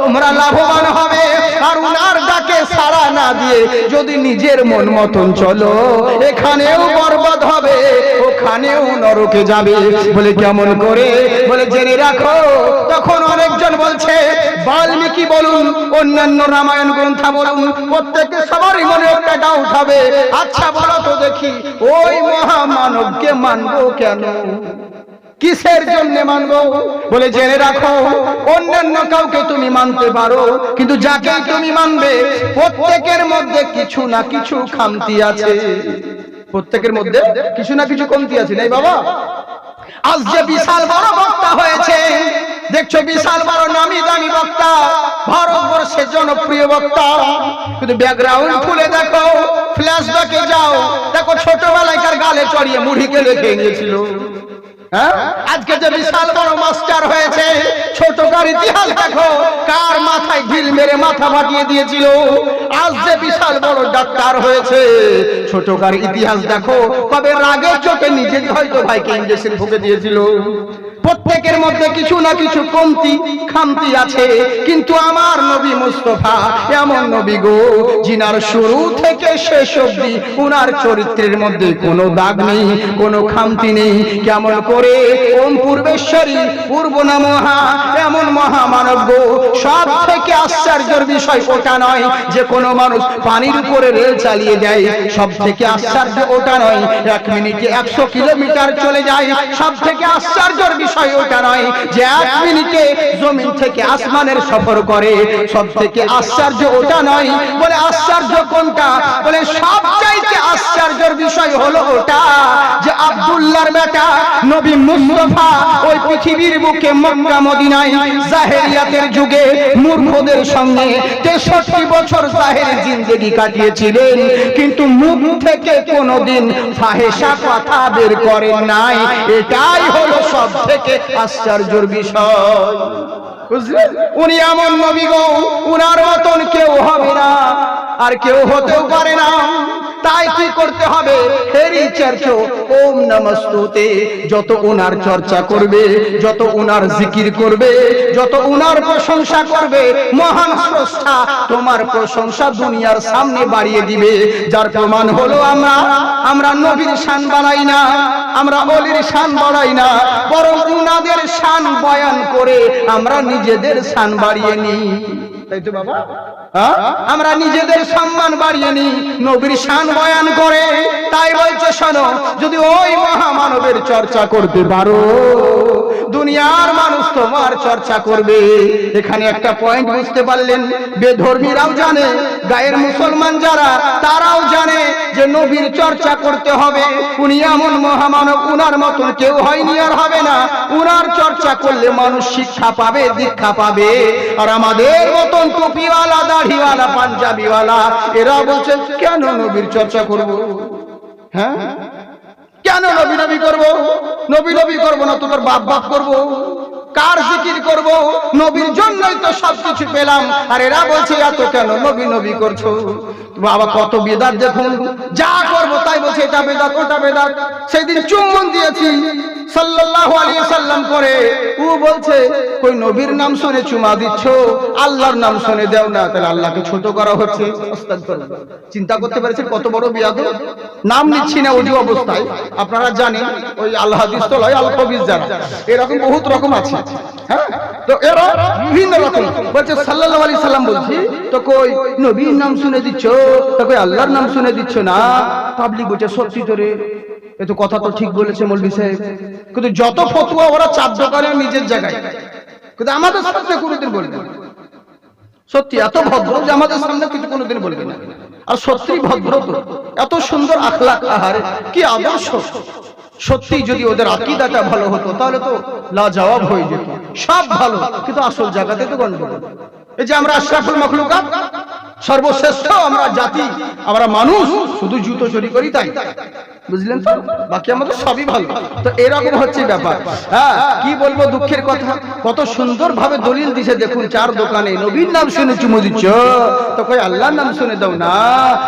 তোমরা লাভবান হবে, আর উনার ডাকে সাড়া না দিয়ে যদি নিজের মন মতন চলো, এখানেও বরবাদ হবে, ওখানেও নরকে যাবে। বলে কেমন করে? বলে জেনে রাখো। তখন অনেকজন বলছে, বাল্মীকি বলুন, অন্যান্য রামায়ণ গ্রন্থ বলুন, প্রত্যেকে সবারই মনে একটা ডাউট হবে, আচ্ছা বলো তো দেখি, ওই মহামানবকে মানবো কেন, কিসের জন্য মানবো? বলে জেনে রাখো, অন্যান্য কাউকে তুমি মানতে পারো, কিন্তু যাকে তুমি মানবে প্রত্যেকের মধ্যে কিছু না কিছু খামতি আছে, প্রত্যেকের মধ্যে কিছু না কিছু কমতি আছে, নাই বাবা? আজ যে বিশাল বড় বক্তা হয়েছে, দেখছো বিশাল বড় নামি দামি বক্তা, ভারতবর্ষের জনপ্রিয় বক্তা, কিন্তু ব্যাকগ্রাউন্ড খুলে দেখো, ফ্ল্যাশব্যাকে যাও, দেখো ছোটবেলাকার গালে চড়িয়ে মুড়িকে রেখে নিয়েছিল। হ্যাঁ, আজকে যে বিশাল বড় মাস্টার হয়েছে, ছোটকার ইতিহাস দেখো, কার মাথায় ঢিল মেরে মাথা ফাটিয়ে দিয়েছিল। আজ যে বিশাল বড় ডাক্তার হয়েছে, ছোটকার ইতিহাস দেখো, কবে রাগের চোটে নিজের হয়তো ভাইকে ইঞ্জেকশন ফুঁকে দিয়েছিল। প্রত্যেকের মধ্যে কিছু না কিছু কমতি খামতি আছে, কিন্তু আমার নবী মুস্তাফা এমন নবী গো, জিনার শুরু থেকে শেষ অবধি উনার চরিত্রের মধ্যে কোনো দাগ নেই, কোনো খামতি নেই। কেমন করে ওম পূর্বেশ্বরী পূর্ব নমহা এমন মহামানব গো। সব থেকে আশ্চর্যের বিষয় ওটা নয় যে কোনো মানুষ পানির উপরে রেল চালিয়ে দেয়, সব থেকে আশ্চর্য ওটা নয় 1 মিনিটে 100 কিলোমিটার চলে যায়, সব থেকে আশ্চর্যের বিষয় ওটা নয় যে 1 মিনিটে জমিন থেকে আসমানের সফর করে, সব থেকে আশ্চর্য ওটা নয়। বলে আশ্চর্য কোনটা? বলে সবচাইতে আশ্চর্যের বিষয় হলো ওটা যে আব্দুল্লাহর বেটা নবী মুস্তাফা ওই পৃথিবীর বুকে মক্কা মদিনায় জাহেলিয়াতের যুগে মূর্খদের সঙ্গে 63 বছর জাহেরি জিন্দেগি কাটিয়েছিলেন, কিন্তু মুখ থেকে কোনোদিন ফাহেশা কথা বের করেন নাই। এটাই হলো সব থেকে আশ্চর্যের বিষয়। বুঝলেন? উনি এমন নবী গো, উনার মতন কেউ হবে না, আর কেউ হতেও পারে না। তাই কি করতে হবে? হেরি চর্চ ওম নমস্তুতে, যত উনার চর্চা করবে, যত উনার জিকির করবে, যত উনার প্রশংসা করবে, মহান স্রষ্টা তোমার প্রশংসা দুনিয়ার সামনে বাড়িয়ে দিবে। যার প্রমাণ হলো আমরা নবীর শান বাড়াই না, আমরা ওলির শান বাড়াই না, বরং উনাদের শান বয়ান করে আমরা নিজেদের শান বাড়িয়ে নিই। তাই তো বাবা, আমরা নিজেদের সম্মান বাড়িয়ে নিই নবীর শান বয়ান করে। তাই বলছে শোনো, যদি ওই মহামানবের চর্চা করতে পারো, দুনিয়ার মানুষ তোমার চর্চা করবে। এখানে একটা পয়েন্ট বুঝতে পারলেন, বেধর্মীরাও জানে, গায়ের মুসলমান যারা তারাও জানে যে নবীর চর্চা করতে হবে। উনি এমন মহামানব, উনার মতন কেউ হয়নি আর হবে না। উনার চর্চা করলে মানুষ শিক্ষা পাবে, দীক্ষা পাবে। আর আমাদের মতন টুপিওয়ালা, দাড়িওয়ালা, পাঞ্জাবিওয়ালা এরা বলছে কেন নবীর চর্চা করব? হ্যাঁ, কেন নবী নবী করব? নবী নবী করব না তো তোর বাপ বাপ করব? কার জিকির করব? নবীর জন্যই তো সবকিছু পেলাম। আর এরা বলছে এত কেন নবী নবী করছো? বাবা কত বেদাত দেখুন, যা করবো তাই বলছে এটা বেদাত, ওটা বেদাত। সেদিন চুম্বন দিয়েছি সাল্লাল্লাহু আলাইহি ওয়াসাল্লাম করে, ও বলছে কই নবীর নাম শুনে চুমা দিচ্ছ, আল্লাহর নাম শুনে দাও না, তাহলে আল্লাহকে ছোট করা হচ্ছে। আস্তাগফিরুল্লাহ। চিন্তা করতে পারছেন কত বড় বিয়াদব? নাম নিচ্ছি না ওই অবস্থায়, আপনারা জানেন ওই আল হাদিস তো লয়, আল কবিজ যারা, এরকম বহুত রকম আছে। হ্যাঁ, তো এরা বিভিন্ন রকম বলছে সাল্লাল্লাহু আলাইহি সাল্লাম বলছি, তো কই নবীর নাম শুনে দিচ্ছ, তো কই আল্লাহর নাম শুনে দিচ্ছ না। পাবলিক বলছে সত্যি তো রে, এ তো কথা তো ঠিক বলেছে মৌলভী সাহেব। কিন্তু যত ফতোয়া ওরা চাঁদ দোকানে নিজের জায়গায়, কিন্তু আমাদের সামনে কোনোদিন বলবে না। সত্যি এত ভদ্র যে আমাদের সামনে কিছু কোনোদিন বলবে না। আর সত্যি ভদ্র তো, এত সুন্দর আখলাক, আহারে কি আদর্শ। সত্যি যদি ওদের আকীদাটা ভালো হতো তাহলে তো লাজবাব হয়ে যেত। সব ভালো, কিন্তু আসল জায়গাতে তো গন্ডগোল। এই যে আমরা আশরাফুল মাখলুকাত, সর্বশ্রেষ্ঠ আমরা জাতি, আমরা মানুষ, শুধু জুতো চুরি করি তাই, বুঝলেন তো? বাকি আমাদের সবই ভালো। তো এরকম হচ্ছে ব্যাপার। হ্যাঁ, কি বলবো, দুঃখের কথা। কত সুন্দর ভাবে দলিল দিছে দেখুন, চার দোকানে নবীর নাম শুনে চুমু দিচ্ছ, তো কই আল্লাহর নাম শুনে দাও না,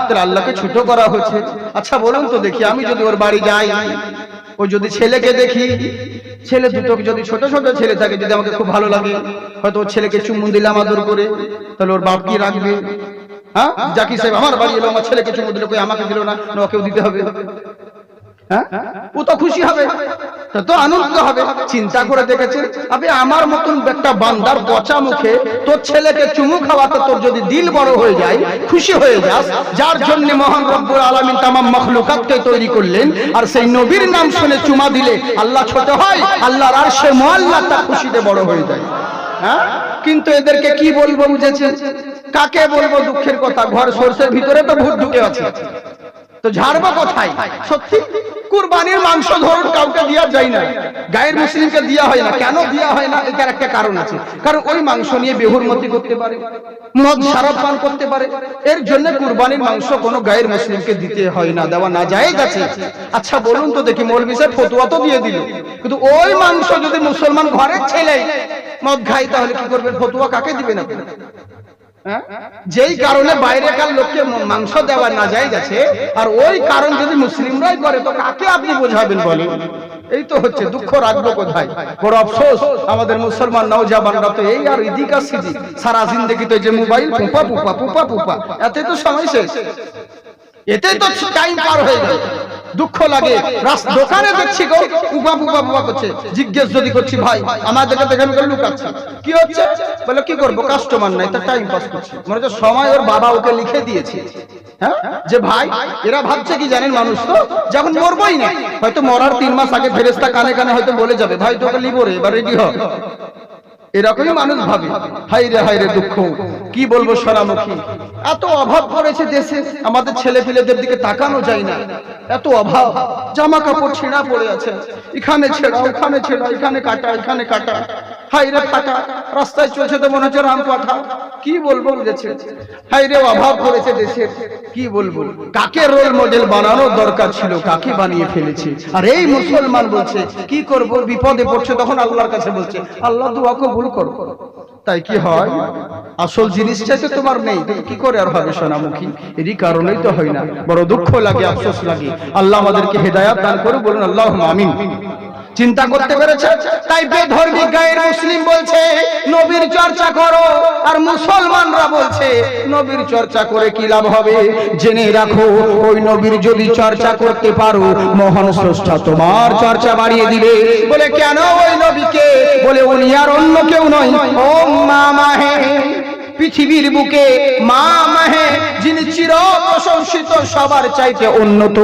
তাহলে আল্লাহকে ছোট করা হচ্ছে। আচ্ছা বলুন তো দেখি, আমি যদি ওর বাড়ি যাই, ও যদি ছেলেকে দেখি, ছেলে দুটো যদি ছোট ছোট ছেলে থাকে, যদি আমাকে খুব ভালো লাগে, হয়তো ওর ছেলেকে চুমু দিলাম আদর করে, তাহলে ওর বাপ কি রাখবে? হ্যাঁ, জাকির সাহেব আমার বাড়ি এলো, আমার ছেলেকে চুমু দিল, কই আমাকে দিল না, ওকেও দিতে হবে। হ্যাঁ, ও তো খুশি হবে, তো আনন্দ হবে। চিন্তা করে দেখেছেন আপনি, আমার মতন একটা বান্দার পচা মুখে তোর ছেলেকে চুমু খাওয়াতে তোর যদি দিল বড় হয়ে যায়, খুশি হয়ে যাস, যার জন্য মহান রব্বুল আলামিন তামাম মাখলুকাতকে তৈরি করলেন, আর সেই নবীর নাম শুনে চুমা দিলে আল্লাহ ছোট হয়, আল্লাহর আরশে মুআল্লা তা খুশিতে বড় হয়ে যায়। হ্যাঁ, কিন্তু এদেরকে কি বলবো বুঝেছেন? কাকে বলবো? দুঃখের কথা, ঘর সরষের ভিতরে তো ভূত ঢুকে আছে, তো ঝাড়বো কোথায়? সত্যি কুরবানির মাংস ধরুন কাউকে দেওয়া যায় না, গায়ের মুসলিমকে দেওয়া হয় না। কেন দেওয়া হয় না? এটার একটা কারণ আছে, কারণ ওই মাংস নিয়ে বেহুরমতি করতে পারে, মদ শরাব পান করতে পারে। এর জন্য কুরবানির মাংস কোনো গায়ের মুসলিমকে দিতে হয় না, দেওয়া না জায়েজ আছে। আচ্ছা বলুন তো দেখি, মৌলভী সাহেব ফতোয়া তো দিয়ে দিল, কিন্তু ওই মাংস যদি মুসলমান ঘরের ছেলে মদ খায় তাহলে কি করবেন? ফতোয়া কাকে দিবেন আপনি? যেই কারণে বাইরেকার লোককে মাংস দেওয়া না যায় গেছে, আর ওই কারণ যদি মুসলিমরাই করে তো কাকে আপনি বোঝাবেন বলেন? এই তো হচ্ছে দুঃখ, রাখবো কোথায়? বড় আফসোস, আমাদের মুসলমান নওজওয়ানরা তো এই আর ইদিকা সিদি, সারা জিন্দেগি তো যে মোবাইল পুপা পুপা পুপা পুপা, এতে তো সময় শেষ, এতেই তো টাইম পার হয়ে গেল। দুঃখ লাগে, দোকানে দেখছি গো পুপা পুপা পুপা করছে, জিজ্ঞেস যদি করছি ভাই আমাদেরকে দেখেন লুকাচ্ছে, কি হচ্ছে? বলে কি করবো, কাস্টমার নাই, তো টাইম পাস করছি। মানে যে সময় ওর বাবা ওকে লিখে দিয়েছে, হ্যাঁ, যে ভাই এরা ভাবছে কি জানেন, মানুষ তো যখন মরবই না, হয়তো মরার 3 মাস আগে ফেরেশতা কানে কানে হয়তো বলে যাবে, ভাই তোকে লিবো রে, এবার রেডি হ। এরকমই মানুষ ভাবে। হাইরে দুঃখ, কি বলবো সোনামুখী, এত অভাব পড়েছে দেশে, আমাদের ছেলে পেলেদের দিকে তাকানো যায় না, এত অভাব, জামা কাপড় ছেঁড়া পড়ে আছে, এখানে ছেঁড়া ওখানে ছেঁড়া, এখানে কাটা এখানে কাটা, হাইরে কাটা, রাস্তায় চলছে তো মনে হচ্ছে রাম পাঠা, কি বলবো গেছে, হাইরে অভাব পড়েছে দেশের, কি বলবো, কাকে রোল মডেল বানানোর দরকার ছিল, কাকে বানিয়ে ফেলেছে। আর এই মুসলমান বলছে কি করব, বিপদে পড়ছে, তখন আল্লাহর কাছে বলছে আল্লাহ দোয়া কবুল করো। তাই কি হয়, আসল জিনিসটাই তো তোমার নেই, তুমি কি করে আর হবে সোনামুখী? এরই কারণেই তো হয় না, বড় দুঃখ লাগে, আফসোস লাগে। আল্লাহ আমাদেরকে হেদায়েত দান করুন, বলুন আল্লাহুম্মা আমিন। চিন্তা করতে পেরেছে? তাই বেধর্মী গায়ের মুসলিম বলছে নবীর চর্চা করো, আর মুসলমানরা বলছে নবীর চর্চা করে কি লাভ হবে? জেনে রাখো, ওই নবীর যদি চর্চা করতে পারো, মহান স্রষ্টা তোমার চর্চা বাড়িয়ে দিবে। বলে কেন ওই নবীকে? বলে উনি আর অন্য কেউ নয়, ও মা মাহে, পৃথিবীর বুকে মা মাহে, যিনি চির প্রশংসিত, সবার চাইতে উন্নত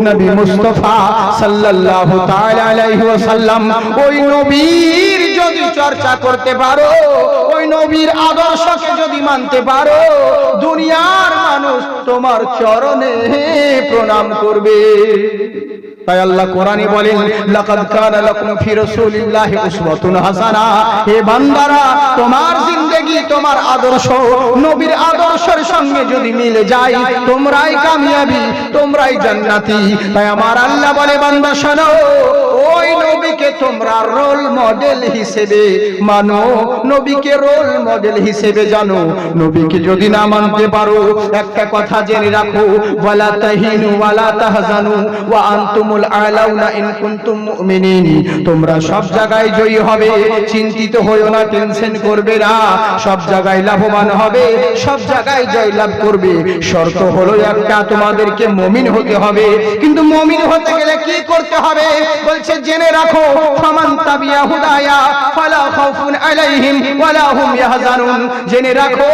নবী মুস্তাফা সাল্লাল্লাহু তাআলা আলাইহি ওয়াসাল্লাম। ওই নবীর যদি চর্চা করতে পারো, ওই নবীর আদর্শকে যদি মানতে পারো, দুনিয়ার মানুষ তোমার চরণে প্রণাম করবে। তাই আল্লাহ কোরআনে বলেন লাকাদ কানা লাকুম ফি রাসূলিল্লাহি উসওয়াতুন হাসানা। হে বান্দারা, তোমার জিন্দেগি, তোমার আদর্শ নবীর আদর্শের সঙ্গে যদি মিলে যায়, তোমরাই কামিয়াবি, তোমরাই জান্নাতি। তাই আমার আল্লাহ বলে বান্দা শোনো, ওই নবীকে তোমরা রোল মডেল হিসেবে মানো, নবীকে রোল মডেল হিসেবে জানো। নবীকে যদি না মানতে পারো, একটা কথা জেনে রাখো, ওয়ালা তাহিনু ওয়ালা তাহজানু ওয়া আনতুমুল আলাউনা ইন কুনতুম মুমিনিন। তোমরা সব জায়গায় জয়ী হবে, চিন্তিত হয়ো না, টেনশন করবে না, সব জায়গায় লাভবান হবে, সব জায়গায় জয়লাভ করবে। শর্ত হলো একটা, তোমাদেরকে মুমিন হতে হবে। কিন্তু মুমিন হতে গেলে কি করতে হবে? বলছে জেনে রাখো, ফামান তাবিয়া হুদায়া ফালা খাউফুন আলাইহিম ওয়ালা হুম ইয়াহজানুন। জেনে রাখো,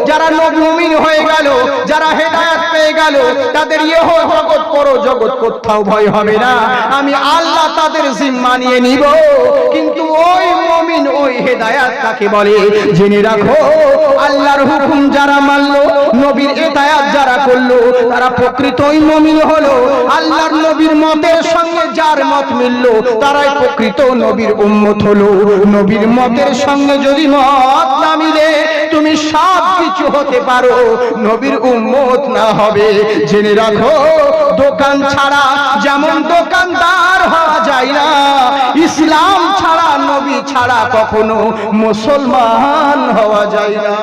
যারা মুমিন হয়ে গেল, যারা হেদায়েত পেয়ে গেল, তাদের ইহ জগৎ পর জগৎ কোথাও ভয় হবে না, আমি আল্লাহ তাদের জিম্মা নিয়ে নিব। কিন্তু ওই মুমিন, ওই হেদায়েত কাকে বলে? জেনে রাখো, আল্লাহর হুকুম যারা মানলো, নবীর হেদায়েত যারা করলো, তারা প্রকৃতই মুমিন হলো। আল্লাহর নবীর মতের সঙ্গে যার মত মিললো, তারাই প্রকৃত নবীর উম্মত হলো। নবীর মতের সঙ্গে যদি মত না মিলে, তুমি সব কিছু হতে পারো, নবীর উম্মত না হবে। জেনে রাখো, দোকান ছাড়া যেমন দোকানদার হওয়া যায় না, ইসলাম ছাড়া, নবী ছাড়া কখনো মুসলমান হওয়া যায় না।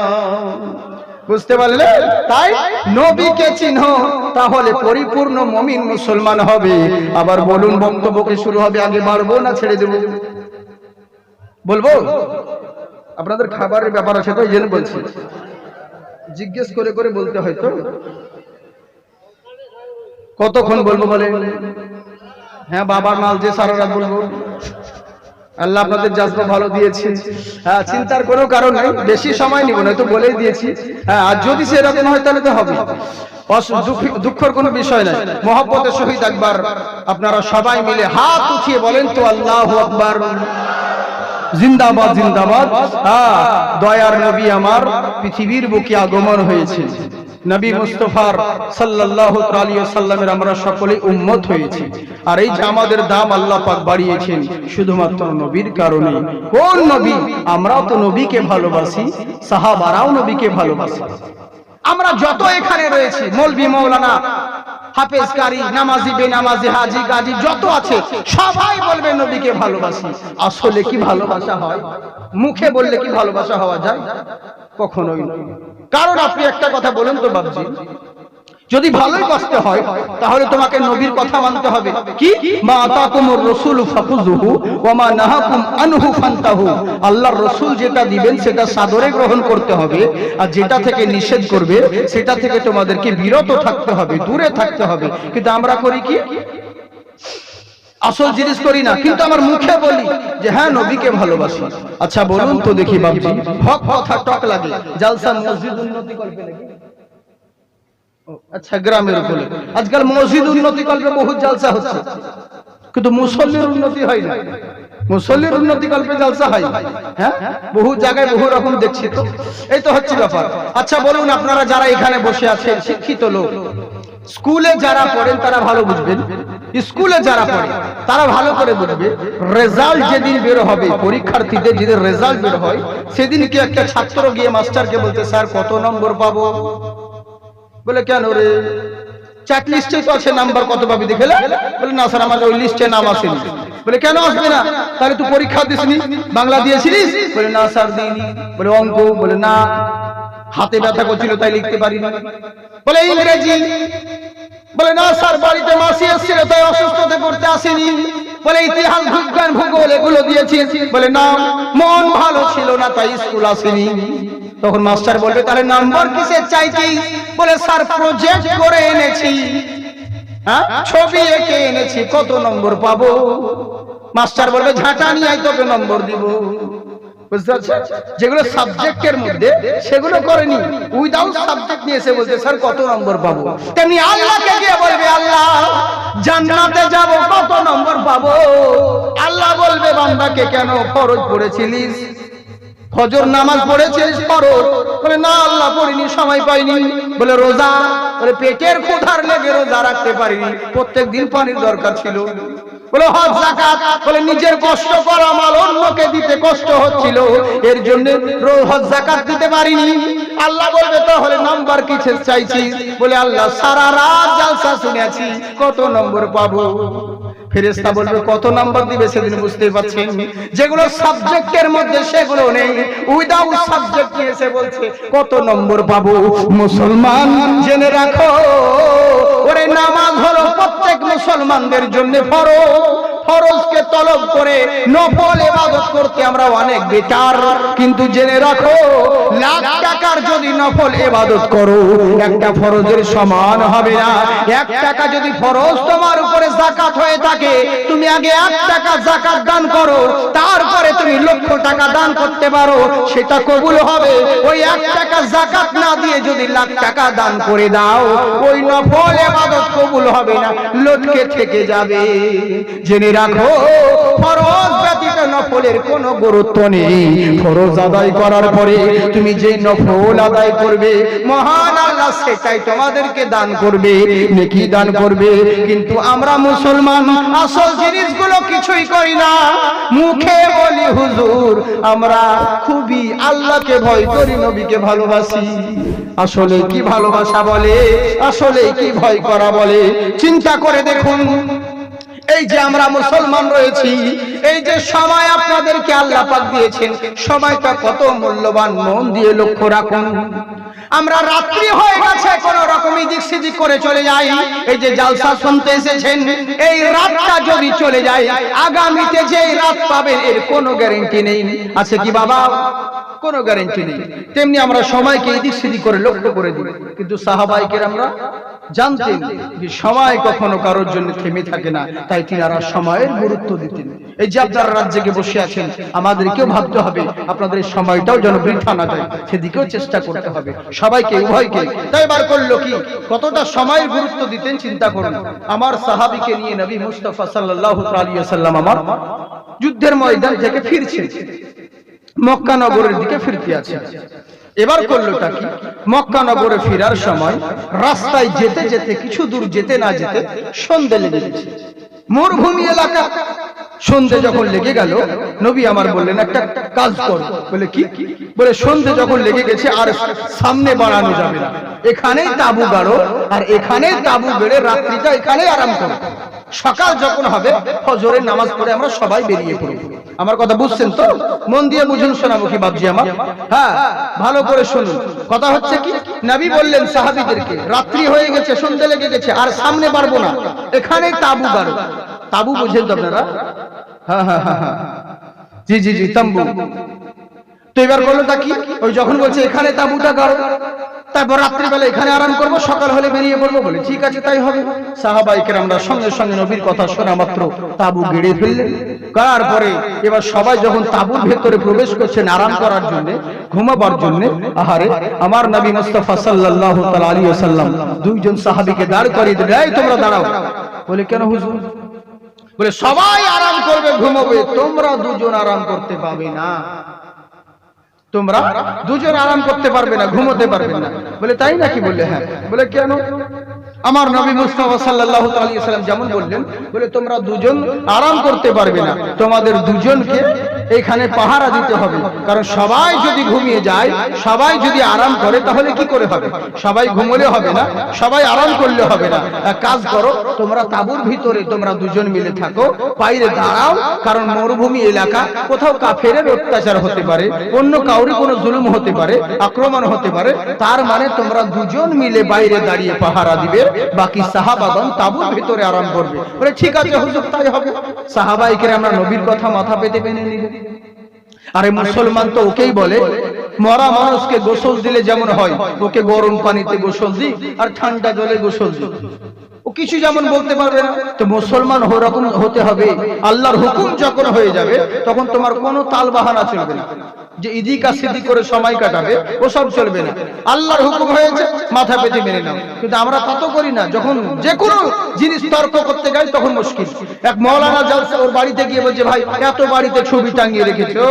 বুঝতে পারলে? তাই নবীকে চিনো, তাহলে পরিপূর্ণ মুমিন মুসলমান হবে। আবার বলুন, বক্তব্যকে শুরু হবে, আগে মারবো না ছেড়ে দেব? বলবো? আপনাদের খাবারের ব্যাপার আছে তো, এই জন্য বলছি, জিজ্ঞেস করে করে বলতে হয় তো। কতক্ষণ বলবো বলে? হ্যাঁ, বাবার মাল যে সারা রাত বলবো। আল্লাহ আপনাদের জাজবা ভালো দিয়েছে, হ্যাঁ, চিন্তার কোনো কারণ নাই, বেশি সময় নিব না, তো বলেই দিয়েছি। হ্যাঁ, আর যদি সেরকম হয় তাহলে তো হবে, দুঃখের কোনো বিষয় নাই। মহব্বতের সহিত একবার আপনারা সবাই মিলে হাত উঠিয়ে বলেন তো আল্লাহু আকবার, জিন্দাবাদ জিন্দাবাদ। হ্যাঁ, দয়ার নবী আমার পৃথিবীর বুকে আগমন হয়েছে, নবী মুস্তাফার সাল্লাল্লাহু আলাইহি ওয়াসাল্লামের আমরা সকলেই উম্মত হয়েছি। আর এই যে আমাদের দাম আল্লাহ পাক বাড়িয়েছেন শুধুমাত্র নবীর কারণে। কোন নবী? আমরাও তো নবীকে ভালোবাসি, সাহাবারাও নবীকে ভালোবাসে। আমরা যত এখানে রয়েছি, মৌলভী মৌলানা, হাফেজ কারি, নামাজি বেনামাজি, হাজি গাজী যত আছে, সবাই বলবে নবীকে ভালোবাসি। আসলে কি ভালোবাসা হয়? মুখে বললে কি ভালোবাসা হওয়া যায়? কখনোই নয়। কারণ আপনি একটা কথা বলেন তো বাবজি, যদি ভালোই বাঁচতে হয় তাহলে তোমাকে নবীর কথা মানতে হবে। কি মা আতাকুমুর রাসূলু ফাখুযুহু ওয়া মা নাহাকুম আনহু ফান্তাহু। আল্লাহর রাসূল যেটা দিবেন সেটা সাদরে গ্রহণ করতে হবে, আর যেটা থেকে নিষেধ করবে সেটা থেকে তোমাদেরকে বিরত থাকতে হবে, দূরে থাকতে হবে। কিন্তু আমরা করি কি, আসল জিনিস করি না, কিন্তু আমার মুখে বলি যে হ্যাঁ নবীকে ভালোবাসি। আচ্ছা বলুন তো দেখি বাবজি, হক কথা টক লাগে, জালসা মসজিদ উন্নতি কল্পে নাকি? আচ্ছা গ্রামের উপরে আজকাল মসজিদ উন্নতি কল্পে বহু জালসা হচ্ছে, কিন্তু মুসল্লির উন্নতি হয় না। মুসল্লির উন্নতি কল্পে জালসা হয়, হ্যাঁ বহু জায়গায় বহু রকম দেখছি। তো এই তো হচ্ছে ব্যাপার। আচ্ছা বলুন, আপনারা যারা এখানে বসে আছেন শিক্ষিত লোক, স্কুলে যারা পড়েন তারা ভালো বুঝবেন, স্কুলে যারা পড়ে তারা ভালো করে বুঝবে, রেজাল্ট যেদিন বের হবে, পরীক্ষার্থীদের যেদিন রেজাল্ট বের হয় সেদিন কি একটা ছাত্র গিয়ে মাস্টারকে বলতে স্যার কত নম্বর পাবো? বলে কেন রে, চ্যাট লিস্টে তো আছে নাম্বার কত পাবি দেখে? বলে না স্যার আমার ওই লিস্টে নাম আসেনি। বলে কেন আসবে না? তাহলে তুই পরীক্ষা দিসনি, বাংলা দিয়েছিলিস? বলে না স্যার দিইনি। বলে অঙ্ক? বলে না, হাতে ব্যথা করছিল তাই লিখতে পারিনি। বলে ইংরেজি? বলে না স্যার বাড়িতে মাসি এসেছিল তাই অসুস্থতে পড়তে আসেনি। বলে ইতিহাস, বিজ্ঞান, ভূগোল এগুলো দিয়েছি। বলে না, মন ভালো ছিল না তাই স্কুল আসেনি। তখন মাস্টার বলবে তাহলে নাম্বার কিসের চাইছিস? বলে স্যার প্রজেক্ট করে এনেছি, হ্যাঁ ছবি এঁকে এনেছি, কত নম্বর পাবো? মাস্টার বলবে ঝাঁটা নিয়ে আয় তোকে নম্বর দিব। বুঝতে পারছেন? যেগুলো সাবজেক্টের মধ্যে সেগুলো করেনি, উইদাউট সাবজেক্ট নিয়ে এসে বলছে স্যার কত নম্বর পাবো। তেমনি আল্লাহকে গিয়ে বলবে আল্লাহ জান্নাতে যাব কত নম্বর পাবো? আল্লাহ বলবে বান্দাকে কেন ফরজ পড়েছিলিস, ফজর নামাজ পড়েছিস ফরজ? বলে না আল্লাহ পড়িনি, সময় পাইনি। বলে রোজা? বলে পেটের ক্ষুধার লেগে রোজা রাখতে পারিনি, প্রত্যেকদিন পানির দরকার ছিল। বলে হজ যাকাত? বলে নিজের কষ্ট করা মাল অন্যকে দিতে কষ্ট হচ্ছিল, এর জন্য হজ যাকাত দিতে পারিনি। আল্লাহ বলবে তাহলে নাম্বার কিসের চাইছিস? বলে আল্লাহ সারা রাত জালসা শুনেছি, কত নম্বর পাবো? ফেরেশতা বলবে কত নাম্বার দিবে সেদিন বুঝতে পারছেন। যেগুলো সাবজেক্টের মধ্যে সেগুলো নেই, উইদাউট সাবজেক্ট নিয়ে এসে বলছে কত নম্বর পাবো। মুসলমান জেনে রাখো, ওরে নামাজ হলো প্রত্যেক মুসলমানদের জন্য ফরজ। ফরজকে তলব করে নফল ইবাদত করতে আমরা অনেক বেকার, কিন্তু জেনে রাখো লাখ টাকার যদি নফল ইবাদত করো একটা ফরজের সমান হবে না। 1 টাকা যদি ফরজ তোমার উপরে যাকাত হয়ে থাকে, তুমি আগে 1 টাকা যাকাত দান করো, তারপরে তুমি লক্ষ টাকা দান করতে পারো, সেটা কবুল হবে। ওই 1 টাকা যাকাত না দিয়ে যদি লাখ টাকা দান করে দাও, ওই নফল ইবাদত কবুল হবে না, লটকে থেকে যাবে। জেনে রাখো ফরজ ব্যতীত নফলের কোনো গুরুত্ব নেই। ফরজ আদায় করার পরে তুমি যে নফল আদায় করবে, মহান আল্লাহ সেটাই তোমাদেরকে দান করবে, নেকি দান করবে। কিন্তু আমরা মুসলমান আসল জিনিসগুলো কিছুই করি না, মুখে বলি হুজুর আমরা খুবই আল্লাহকে ভয় করি, নবীকে ভালোবাসি। আসলে কি ভালোবাসা বলে, আসলে কি ভয় করা বলে? চিন্তা করে দেখুন, এই যে আমরা মুসলমান রয়েছি, এই যে সময় আপনাদেরকে আল্লাহ পাক দিয়েছেন, সময়টা কত মূল্যবান, মন দিয়ে লক্ষ্য রাখুন। আমরা রাত্রি হয়ে গেছে কোন রকম এদিক সেদিক করে চলে যাই, এই যে জালসা শুনতে এসেছেন, এই রাতটা যদি চলে যায় আগামীতে যে রাত পাবেন এর কোনো গ্যারান্টি নেই। আছে কি বাবা? কোনো গ্যারান্টি নেই। তেমনি আমরা সময়কে এদিক সেদিক করে লক্ষ্য করে দিই, কিন্তু সাহাবায়ে কেরামরা জানতেন যে সময় কখনো কারোর জন্য থেমে থাকে না, তাই তিনারা সময়ের গুরুত্ব দিতেন। এই যে আপনারা রাত জেগে বসে আছেন, আমাদেরকেও ভাবতে হবে আপনাদের সময়টাও যেন বৃথা না যায়, সেদিকেও চেষ্টা করতে হবে সবাইকে, উভয়কে। তাই বার করলো কি কতটা সময়ের গুরুত্ব দিতেন চিন্তা করুন। আমার সাহাবীকে নিয়ে নবী মুস্তাফা সাল্লাল্লাহু আলাইহি ওয়াসাল্লাম আমার যুদ্ধের ময়দান থেকে ফিরছেন, মক্কা নগরের দিকে ফিরতে আছেন। এবার করলোটা কি, মক্কা নগরে ফেরার সময় রাস্তায় যেতে যেতে কিছু দূর যেতে না যেতে সন্ধ্যা লেগে গেছে, মরুভূমি এলাকা। সন্ধ্যে যখন লেগে গেল, নবী আমার বললেন একটা কাজ কর। বলে কি? বলে সন্ধ্যে যখন লেগে গেছে আর সামনে বাড়ানো যাবে না, এখানেই তাঁবু গাড়ো, আর এখানেই তাঁবু গেড়ে রাত্রিটা এখানেই আরাম করো। সকাল যখন হবে ফজরের নামাজ পড়ে আমরা সবাই বেরিয়ে পড়ব। আমার কথা বুঝছেন তো? মন দিয়ে বুঝুন সোনামুখী বাপজি আমার। হ্যাঁ, ভালো করে শুনুন। কথা হচ্ছে কি, নবী বললেন সাহাবীদেরকে, রাত্রি হয়ে গেছে, সন্ধ্যা লেগে গেছে, আর সামনে পারবো না, এখানেই তাবু গাড়ো। তাবু বুঝেন তো আপনারা? হ্যাঁ হ্যাঁ হ্যাঁ হ্যাঁ, জি জি জি, তাম্বু। তো এবার বললো তা কি, ওই যখন বলছে এখানে তাবুটা গাড়ো, তারপর রাত্রিবেলা এখানে আরাম করব, সকাল হলে বেরিয়ে পড়বো, বলে ঠিক আছে তাই হবে। সাহাবায়ে কেরামরা সঙ্গে সঙ্গে নবীর কথা শোনা মাত্র তাবু গেড়ে ফেললেন। তারপরে এবার সবাই যখন তাবুর ভেতরে প্রবেশ করছেন আরাম করার জন্য, ঘুমাবার জন্য, আহারে আমার নবী মুস্তাফা সাল্লাল্লাহু তাআলা আলাইহি ওয়াসাল্লাম দুইজন সাহাবীকে দাঁড় করিয়ে দিলেন, এই তোমরা দাঁড়াও। বলে কেন হুজুর? বলে সবাই আরাম করবে, ঘুমাবে, তোমরা দুজন আরাম করতে পারবে না, তোমরা দুজন আরাম করতে পারবে না, ঘুমোতে পারবে না। বলে তাই নাকি? বললে হ্যাঁ। বলে কেন? আমার নবী মুস্তাফা সাল্লাল্লাহু আলাইহি ওয়াসাল্লাম যেমন বললেন, বলে তোমরা দুজন আরাম করতে পারবে না, তোমাদের দুজনকে এখানে পাহারা দিতে হবে। কারণ সবাই যদি ঘুমিয়ে যায়, সবাই যদি আরাম করে, তাহলে কি করে হবে? সবাই ঘুমোলে হবে না, সবাই আরাম করলে হবে না। এক কাজ করো, তোমরা তাঁবুর ভিতরে তোমরা দুজন মিলে থাকো, বাইরে দাঁড়াও, কারণ মরুভূমি এলাকা, কোথাও কাফেরের অত্যাচার হতে পারে, অন্য কাউরি কোনো জুলুম হতে পারে, আক্রমণ হতে পারে, তার মানে তোমরা দুজন মিলে বাইরে দাঁড়িয়ে পাহারা দিবে, বাকি সাহাবাগণ তাঁবুর ভিতরে আরাম করবে। বলে ঠিক আছে হুজুর, তাই হবে। সাহাবায়ে কেরামরা নবীর কথা মাথা পেতে মেনে নিলেন। আরে মুসলমান তো ওকেই বলে, মরা মানুষকে গোসল দিলে যেমন হয়, ওকে গরম পানিতে গোসল দি আর ঠান্ডা জলে গোসল দি, ও কিছু যেমন বলতে পারবে না। তো মুসলমান ওরকম হতে হবে। আল্লাহর হুকুম যখন হয়ে যাবে, তখন তোমার কোনো তাল বাহানা চলবে না, যে ইদিকা সিদি করে সময় কাটাবে, ও সব চলবে না। আল্লাহর হুকুম হয়েছে, মাথা পেতে মেনে নাও। কিন্তু আমরা তা তো করি না। যখন যে কোনো জিনিস তর্ক করতে যাই, তখন মুশকিল। এক মাওলানা জালসা, ওর বাড়িতে গিয়ে বলছে, ভাই এত বাড়িতে ছবি টাঙিয়ে রেখেছো,